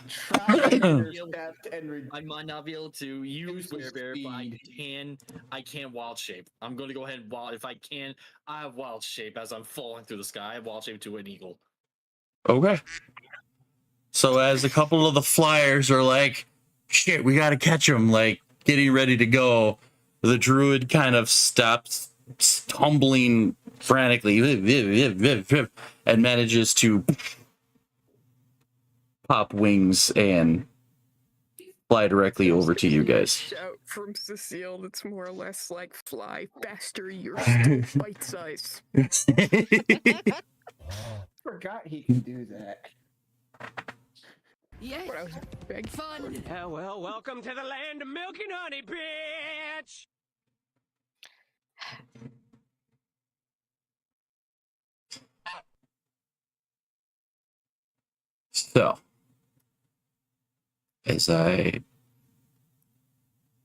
try to intercept and I might not be able to use Reduce Werebear, but speed. I can wild shape. I'm going to go ahead and wild. If I can, I have wild shape as I'm falling through the sky. I have wild shape to an eagle. Okay. So as a couple of the flyers are like, shit, we got to catch him, like getting ready to go, the druid kind of stops tumbling frantically and manages to pop wings and fly directly over to you guys. Shout from Cecile that's more or less like fly faster, you're still bite size. forgot he could do that. Yes, What I was big fun. Yeah, well, welcome to the land of milk and honey, bitch! So, as I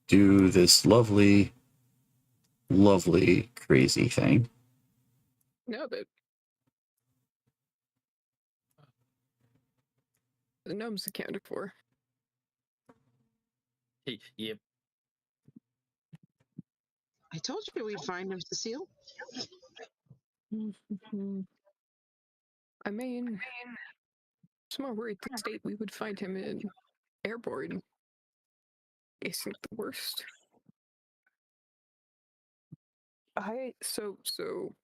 do this lovely, lovely, crazy thing, No, the gnome's accounted for. Yep. I told you we'd find him, Cecile. I mean, I'm more worried the state we would find him in airborne. isn't the worst. So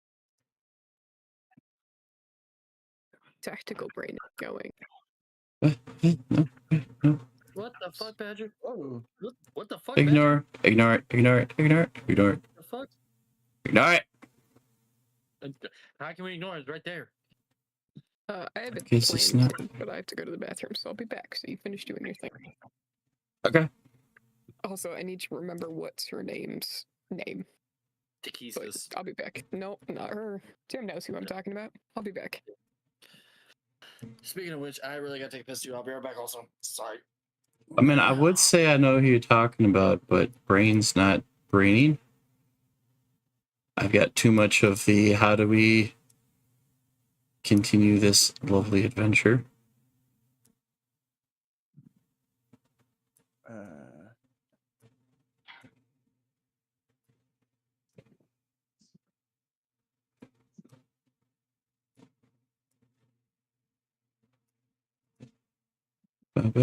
tactical brain is going. What the fuck, Patrick? Oh, What the fuck, Ignore it. Ignore it. Patrick? The fuck? Ignore it. How can we ignore it? It's right there. I have it Guess it's planned, not- but I have to go to the bathroom, so I'll be back. So you finish doing your thing. Okay. Also, I need to remember what's her name's name. But Tequises. I'll be back. No, not her. Tim knows who I'm talking about. I'll be back. Speaking of which, I really gotta take a piss too. I'll be right back also. Sorry. I mean, I would say I know who you're talking about, but brain's not braining. I've got too much of the how do we continue this lovely adventure. I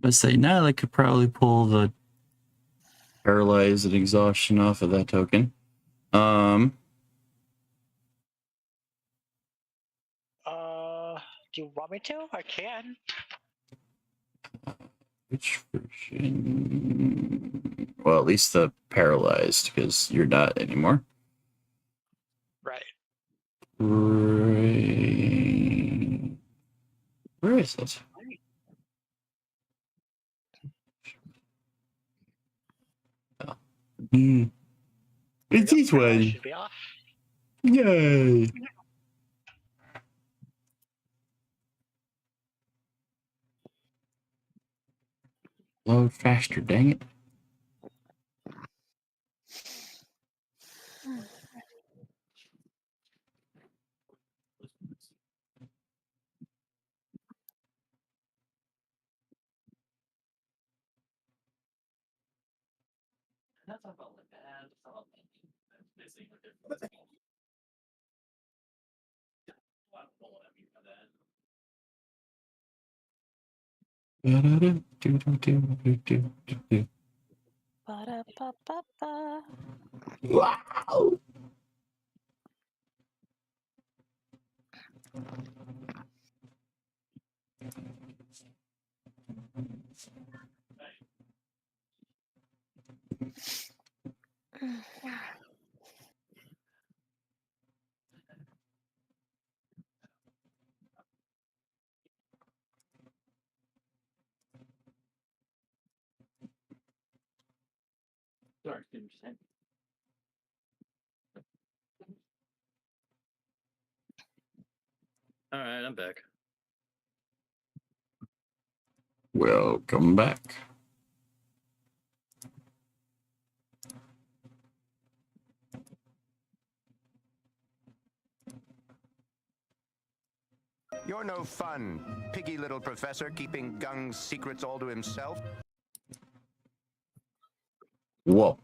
say now I could probably pull the paralyze and exhaustion off of that token. Do you want me to? I can. Which version? Well, at least the paralyzed, because you're not anymore. Right. Where is it? Oh. It's this one. Should be off. Yay! Load faster, dang it. Ba-da-ba-ba-ba. Wow! Sorry, all right, I'm back. Welcome back. You're no fun, piggy little professor keeping Gung's secrets all to himself. Whoa.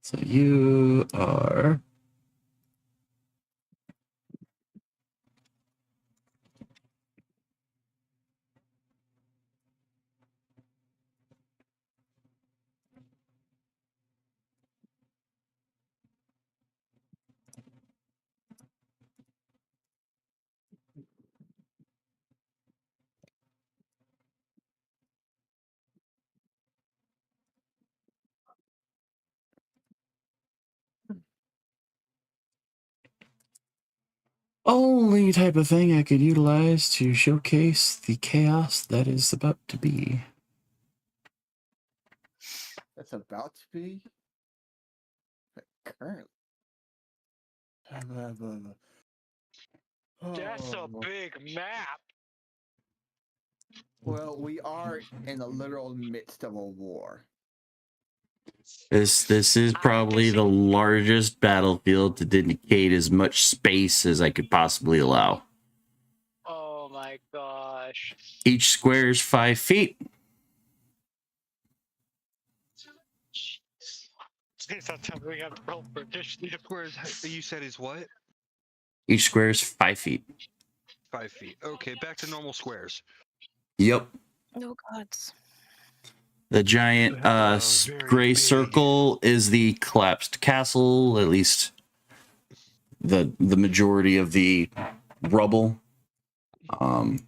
So you are... only type of thing I could utilize to showcase the chaos that is about to be. that's about to be. But currently. That's a Oh, big map. well, we are in the literal midst of a war. This is probably the largest battlefield to dedicate as much space as I could possibly allow. my gosh. Each square is 5 feet. Please don't tell me we have to roll for initiative. You said is what? Each square is 5 feet. 5 feet. Okay, back to normal squares. Yep. No gods. The giant gray circle is the collapsed castle, at least the majority of the rubble. To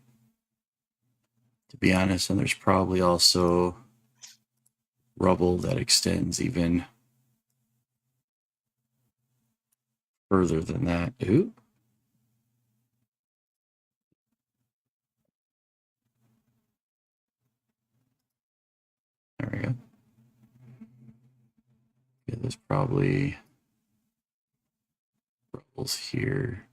be honest, and there's probably also rubble that extends even further than that. Ooh. There we go. Yeah, there's probably rubbles here.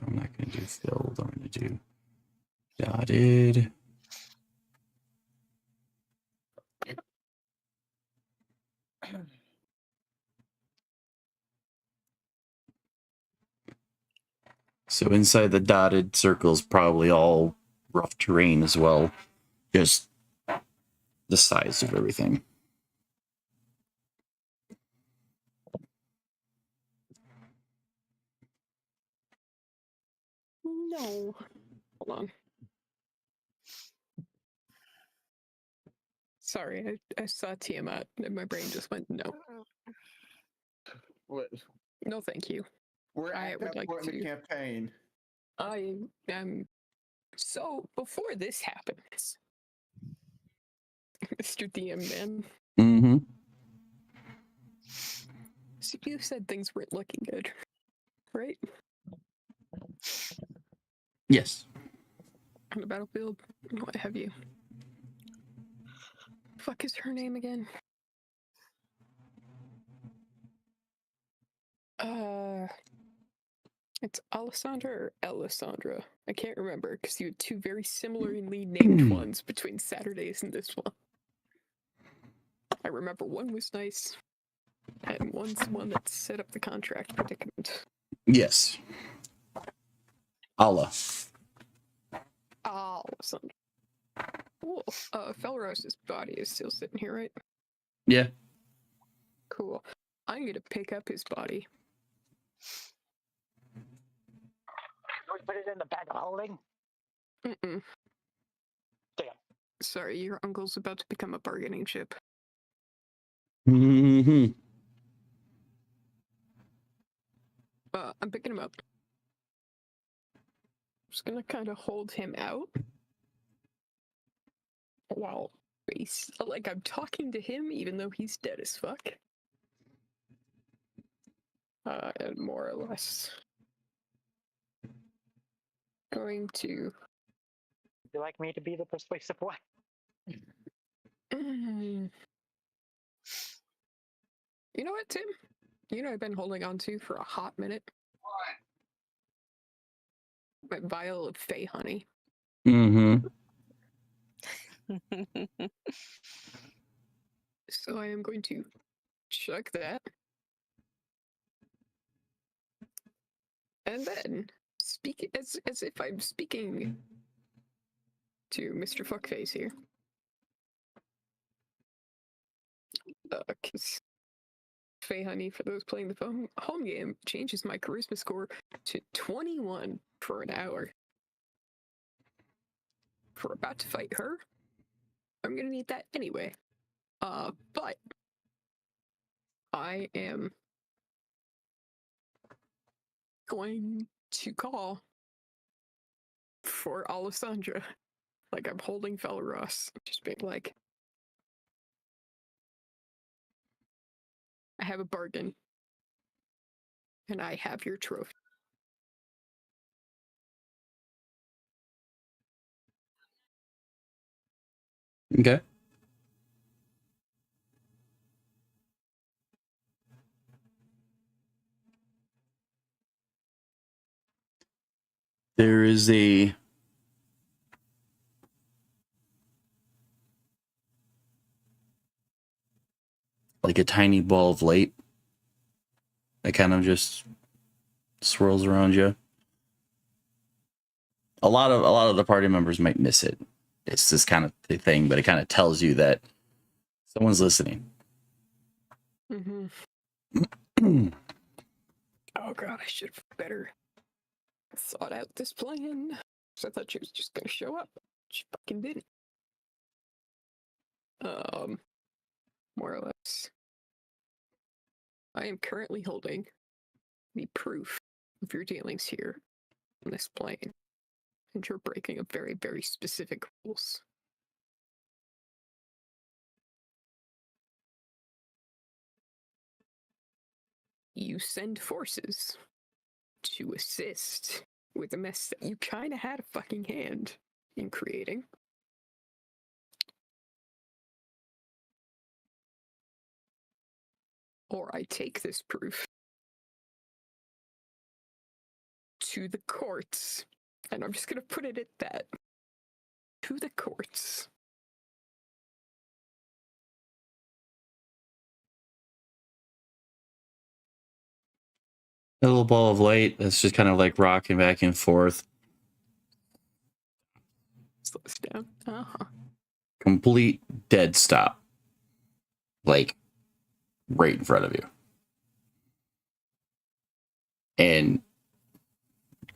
I'm not going to do filled. I'm going to do dotted. So inside the dotted circles, probably all rough terrain as well. Just the size of everything. No. Hold on. Sorry, I saw Tiamat and my brain just went no. What? No, thank you. We're I at would that like point in the to- campaign. I am. So before this happens, Mr. DM man, Mm-hmm. so you said things weren't looking good, right? Yes. On the battlefield, what have you? Fuck is her name again? It's Alessandra or Alessandra. I can't remember because you had two very similarly named ones between Saturdays and this one. I remember one was nice, and one's the one that set up the contract predicament. Yes. Allah. Alessandra. Cool. Felros's body is still sitting here, right? Yeah. Cool. I'm gonna pick up his body. Can we put it in the bag of holding? Mm-mm. Damn. Sorry, your uncle's about to become a bargaining chip. Mm-hmm. I'm picking him up. Just gonna kind of hold him out while like I'm talking to him, even though he's dead as fuck. And more or less going to. Would you like me to be the persuasive one? You know what, Tim? You know I've been holding on to for a hot minute. My vial of Fey honey. Mm-hmm. So I am going to chug that. And then speak as if I'm speaking to Mr. Fuckface here. Because Fey Honey, for those playing the home game, changes my charisma score to 21 for an hour. If we're about to fight her, I'm gonna need that anyway. But I am going to call for Alessandra. Like I'm holding Felros. Just being like, I have a bargain. And I have your trophy. Okay. There is a like a tiny ball of light that kind of just swirls around you. A lot of the party members might miss it. It's this kind of thing, but it kind of tells you that someone's listening. Mm-hmm. Oh god, I should have better thought out this plan. So I thought she was just gonna show up. She fucking didn't. More or less. I am currently holding the proof of your dealings here on this plane. And you're breaking a very, very specific rules. You send forces to assist with a mess that you kind of had a fucking hand in creating. Or I take this proof to the courts, and I'm just gonna put it at that. To the courts. A little ball of light that's just kind of like rocking back and forth. Slow this down. Complete dead stop. Like right in front of you. And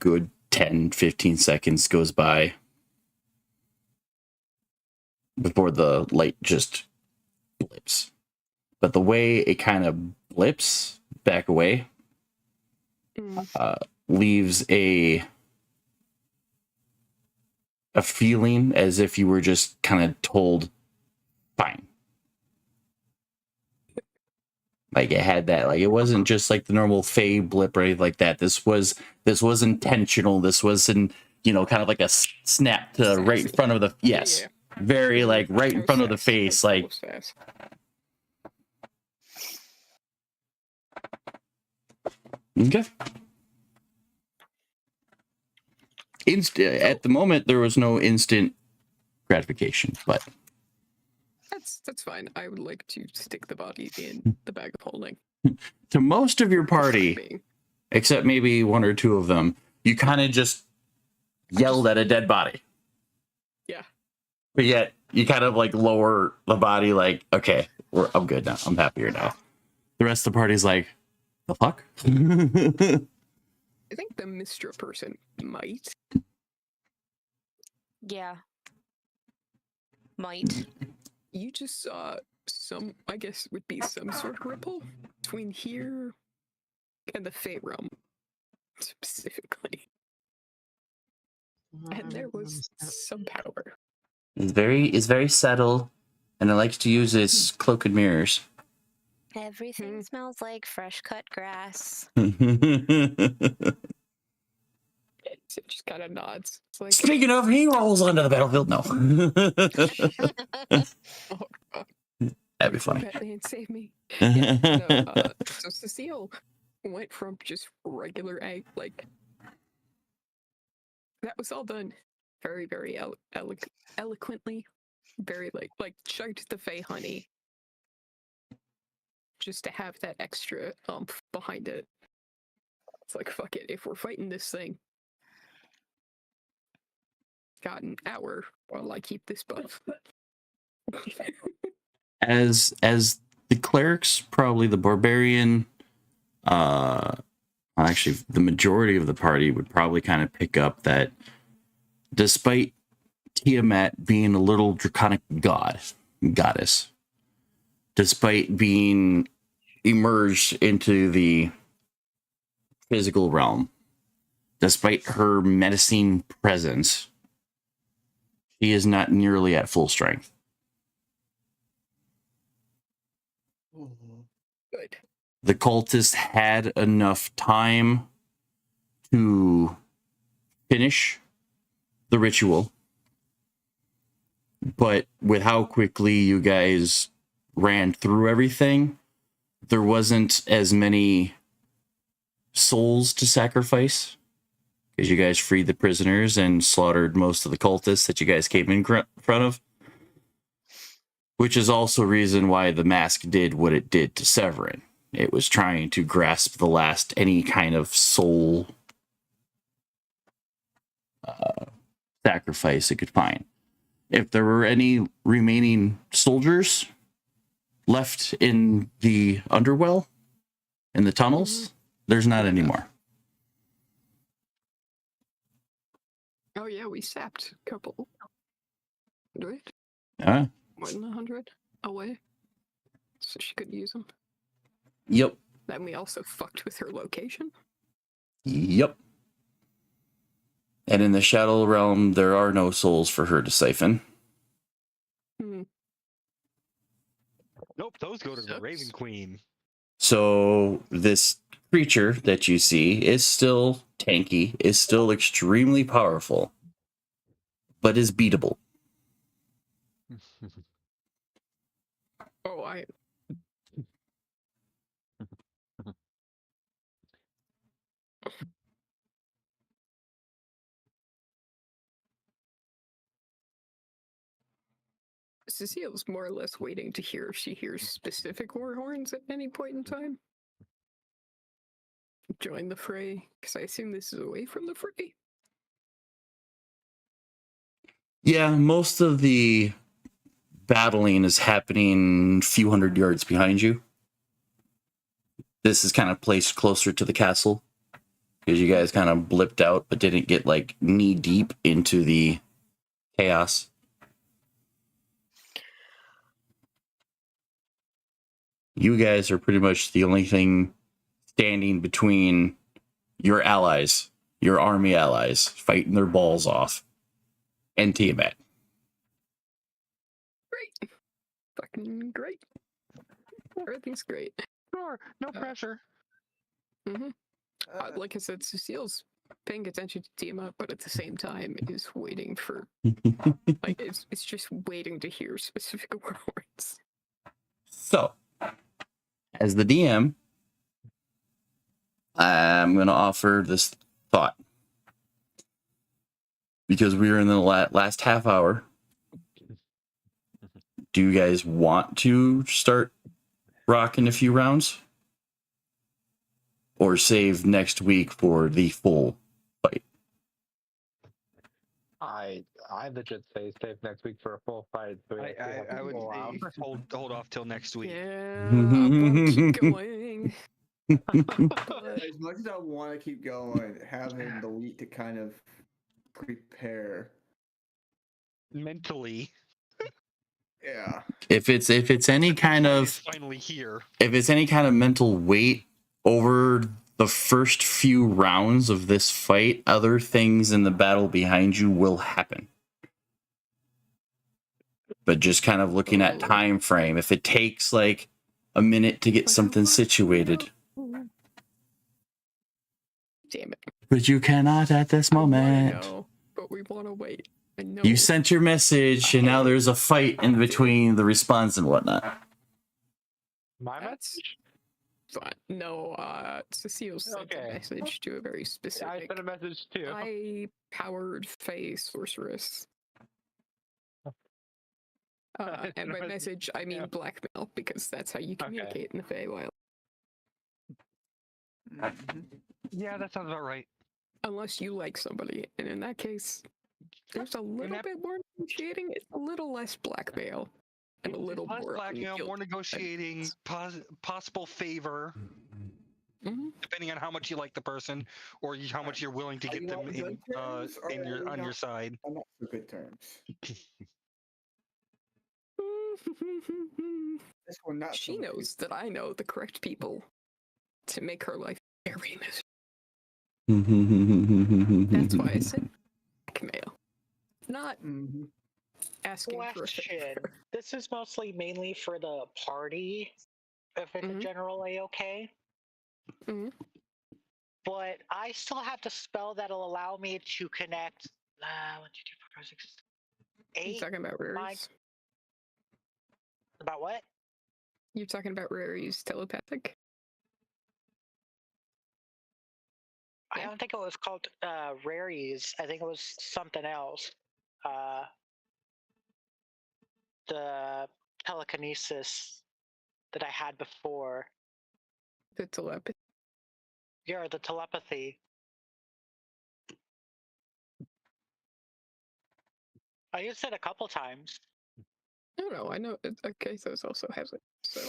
good 10, 15 seconds goes by before the light just blips. But the way it kind of blips back away leaves a feeling as if you were just kind of told, fine. Like it had that, like it wasn't just like the normal fey blip or anything like that. This was intentional. This wasn't, kind of like a snap to right in front of the, yes, very like right in front of the face, like. Okay. At the moment, there was no instant gratification, but that's fine. I would like to stick the body in the bag of holding. To most of your party, except maybe one or two of them, you kind of just yelled at a dead body. Yeah. But yet you kind of like lower the body, like, okay, I'm good now. I'm happier now. The rest of the party's like, the fuck? I think the Mistra person might. Yeah. Might. You just saw some, I guess would be some sort of ripple between here and the Fey realm, specifically. And there was some power. It's very subtle, and it likes to use its cloak and mirrors. Everything smells like fresh cut grass. It just kind of nods. It's like, Speaking of, he rolls onto the battlefield. No. That'd be funny. Batman, save me. Yeah, no, so Cecile went from just regular egg, like, that was all done very, very eloquently. Very, like chugged the Fey honey. Just to have that extra umph behind it. It's like, fuck it, if we're fighting this thing, got an hour while I keep this buff. As the clerics, probably the barbarian, actually the majority of the party would probably kind of pick up that despite Tiamat being a little draconic goddess, despite being emerged into the physical realm, despite her menacing presence, she is not nearly at full strength. Good. The cultists had enough time to finish the ritual, but with how quickly you guys ran through everything, there wasn't as many souls to sacrifice, because you guys freed the prisoners and slaughtered most of the cultists that you guys came in front of, which is also a reason why the mask did what it did to Severin. It was trying to grasp the last any kind of soul sacrifice it could find. If there were any remaining soldiers left in the underwell, in the tunnels, there's not anymore. Oh yeah, we sapped a couple. Right? More than 100 away. So she could use them. Yep. Then we also fucked with her location. Yep. And in the Shadow Realm, there are no souls for her to siphon. Nope, those go to the Raven Queen. So this creature that you see is still tanky, is still extremely powerful, but is beatable. Oh, I. Cecile's more or less waiting to hear if she hears specific war horns at any point in time. Join the fray, because I assume this is away from the fray. Yeah, most of the battling is happening a few hundred yards behind you. This is kind of placed closer to the castle because you guys kind of blipped out but didn't get like knee deep into the chaos. You guys are pretty much the only thing standing between your allies, your army allies, fighting their balls off, and Tiamat. Great. Fucking great. Everything's great. Sure, no pressure. Like I said, Cecile's paying attention to Tiamat, but at the same time is waiting for, like, it's just waiting to hear specific words. So, as the DM, I'm going to offer this thought. Because we are in the last half hour. Do you guys want to start rocking a few rounds? Or save next week for the full fight? I legit say save next week for a full fight. So we actually have I would full say round. hold off till next week. Yeah, we'll keep going. As much as I want to keep going, having the week to kind of prepare Mentally. Yeah. If it's any kind It's of finally here. if it's any kind of mental weight over the first few rounds of this fight, other things in the battle behind you will happen. But just kind of looking at time frame, if it takes like a minute to get something situated. Damn it. But you cannot at this moment. No, but we want to wait. I know. You sent your message, and now there's a fight in between the response and whatnot. My message? Fine. No, Cecile sent a message to a very specific. I sent a message too. High-powered Fae sorceress. And by message, I mean blackmail, because that's how you communicate in the Feywild. Yeah, that sounds about right. Unless you like somebody, and in that case, there's a little bit more negotiating. It's a little less blackmail, and a little Less more blackmail, more negotiating, possible favor, depending on how much you like the person or how much you're willing to get them on your side. I'm not for good terms. This one not. She knows that I know the correct people to make her life very miserable. That's why I said blackmail, not asking for a Question. favor. This is mostly mainly for the party, if it's a general A-OK. But I still have the spell that'll allow me to connect 1, 2, 3, 4, 5, 6, 8. You talking about Rary's? About what? You're talking about Rary's telepathic? I don't think it was called Rary's. I think it was something else. The telekinesis that I had before. The telepathy. Yeah, the telepathy. I used it a couple times. I don't know. I know Kathos also has it. So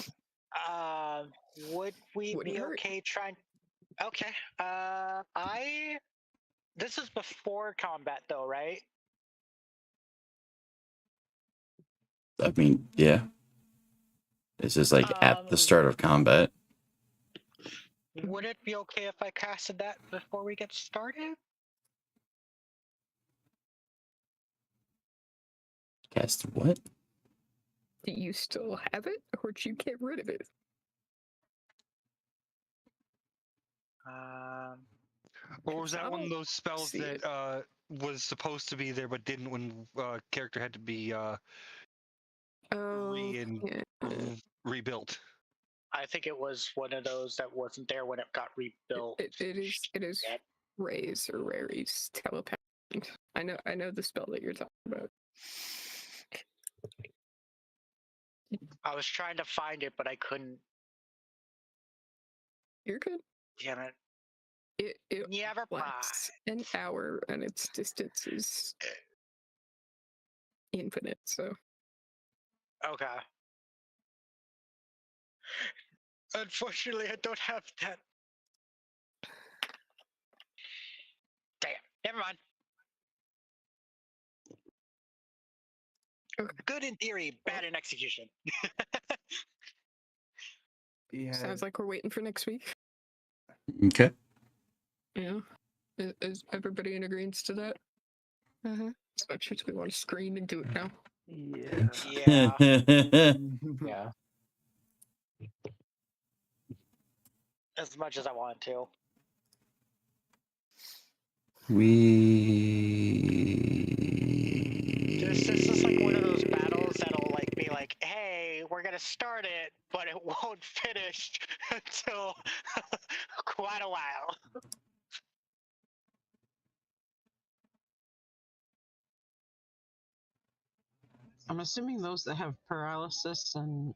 Would we Wouldn't be hurt. okay trying? Okay. This is before combat, though, right? I mean, yeah. This is like at the start of combat. Would it be okay if I casted that before we get started? Cast what? do you still have it, or did you get rid of it? Or was that one of those spells see that was supposed to be there but didn't when character had to be rebuilt? I think it was one of those that wasn't there when it got rebuilt. It is Ray's or Rary's telepath. I know the spell that you're talking about. I was trying to find it, but I couldn't. You're good. Damn it. It never lasts an hour, and its distance is infinite. So Okay. Unfortunately, I don't have that. Damn. Never mind. Okay. Good in theory, bad in execution. Yeah. sounds like we're waiting for next week. Okay. Yeah. Is everybody in agreement to that? Mm-hmm. As much as we want to scream and do it now. Yeah. Yeah. As much as I want to. This is like one of those battles that'll like be like, hey, we're gonna start it, but it won't finish until quite a while. I'm assuming those that have paralysis and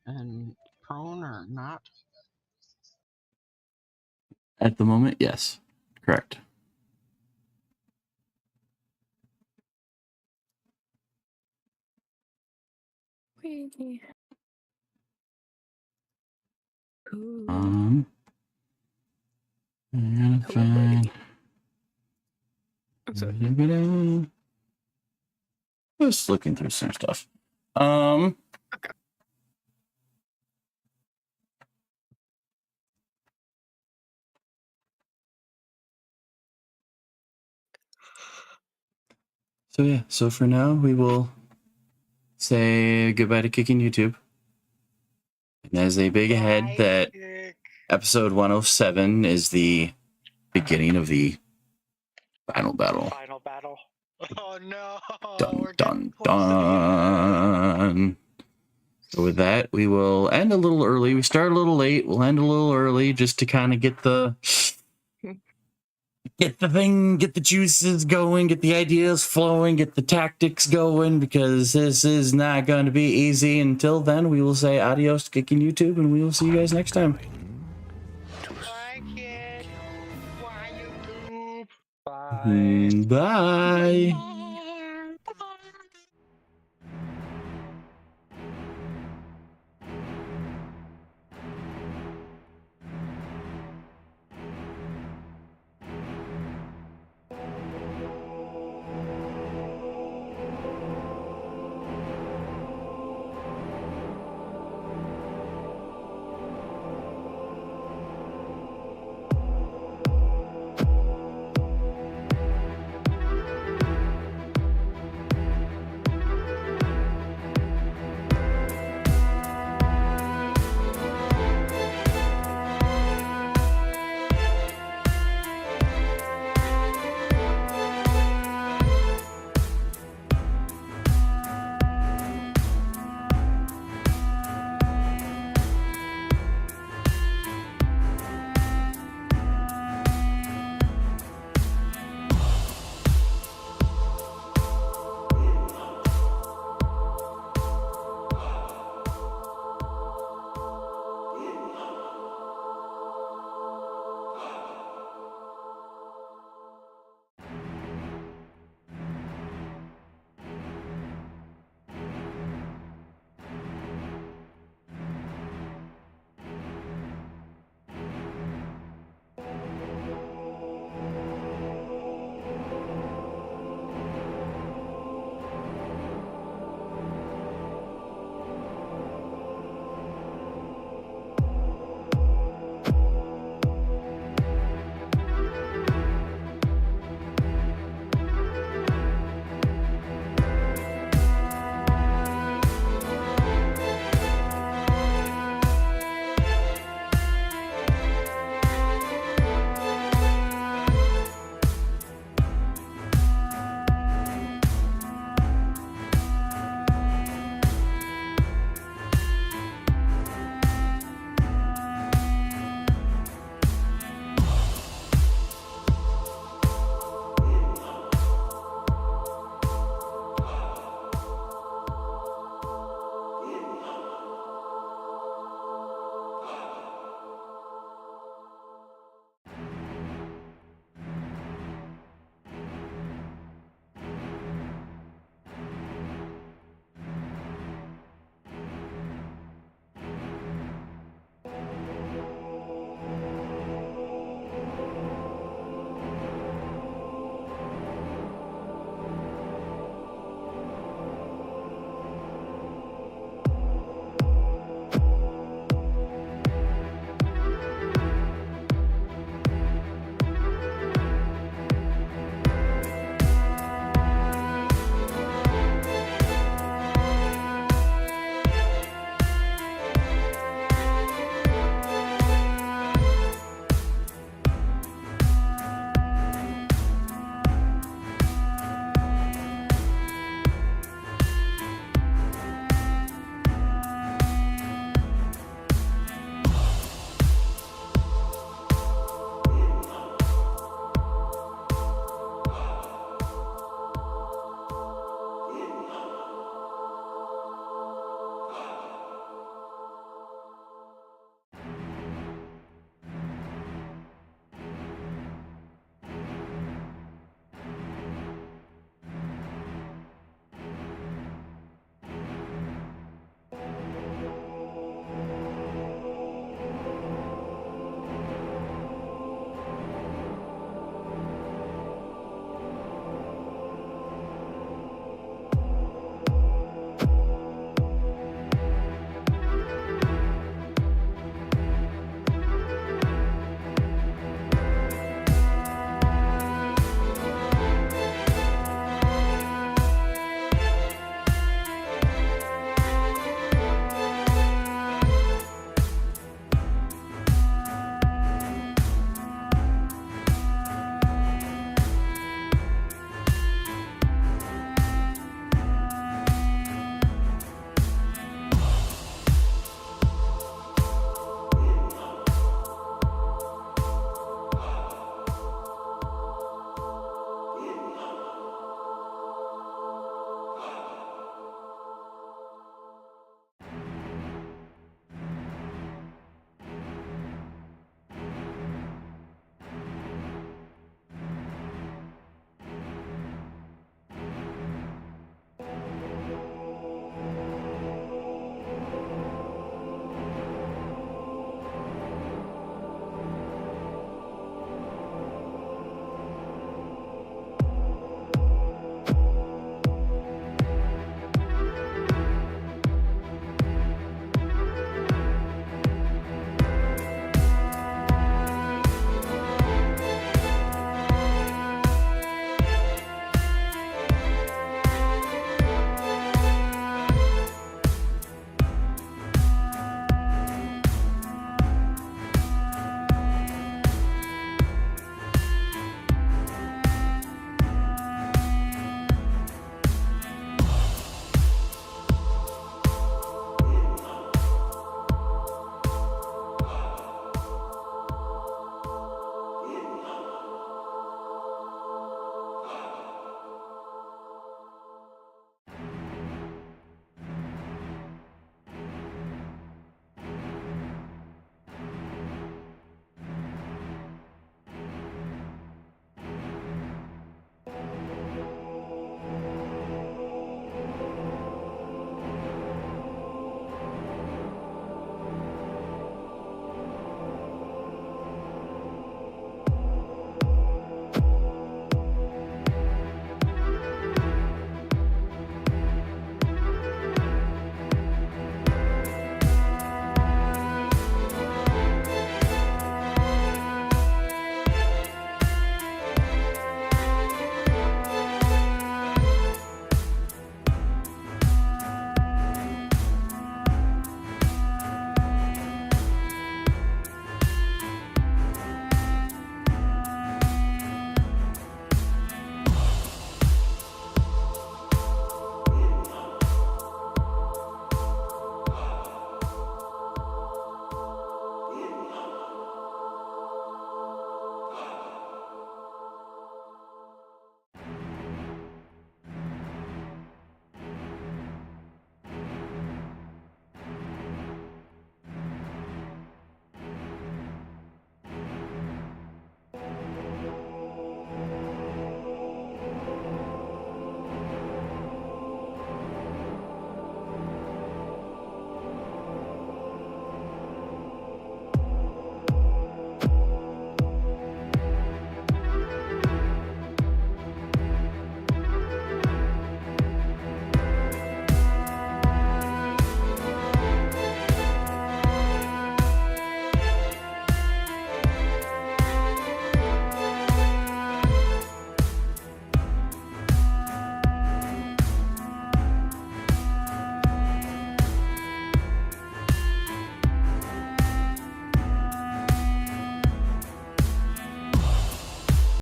prone are not. At the moment, yes. Correct. I gotta find. Just looking through some stuff. So yeah, so for now we will say goodbye to Kicking YouTube. And there's a big ahead that episode 107 is the beginning of the final battle. Final battle. Oh no! Dun dun dun. So with that, we will end a little early. We start a little late. We'll end a little early just to kind of get the juices going, get the ideas flowing, get the tactics going, because this is not going to be easy. Until then, we will say adios to Kicking YouTube, and we will see you guys next time. Bye, kid. Bye, YouTube. Bye. Bye.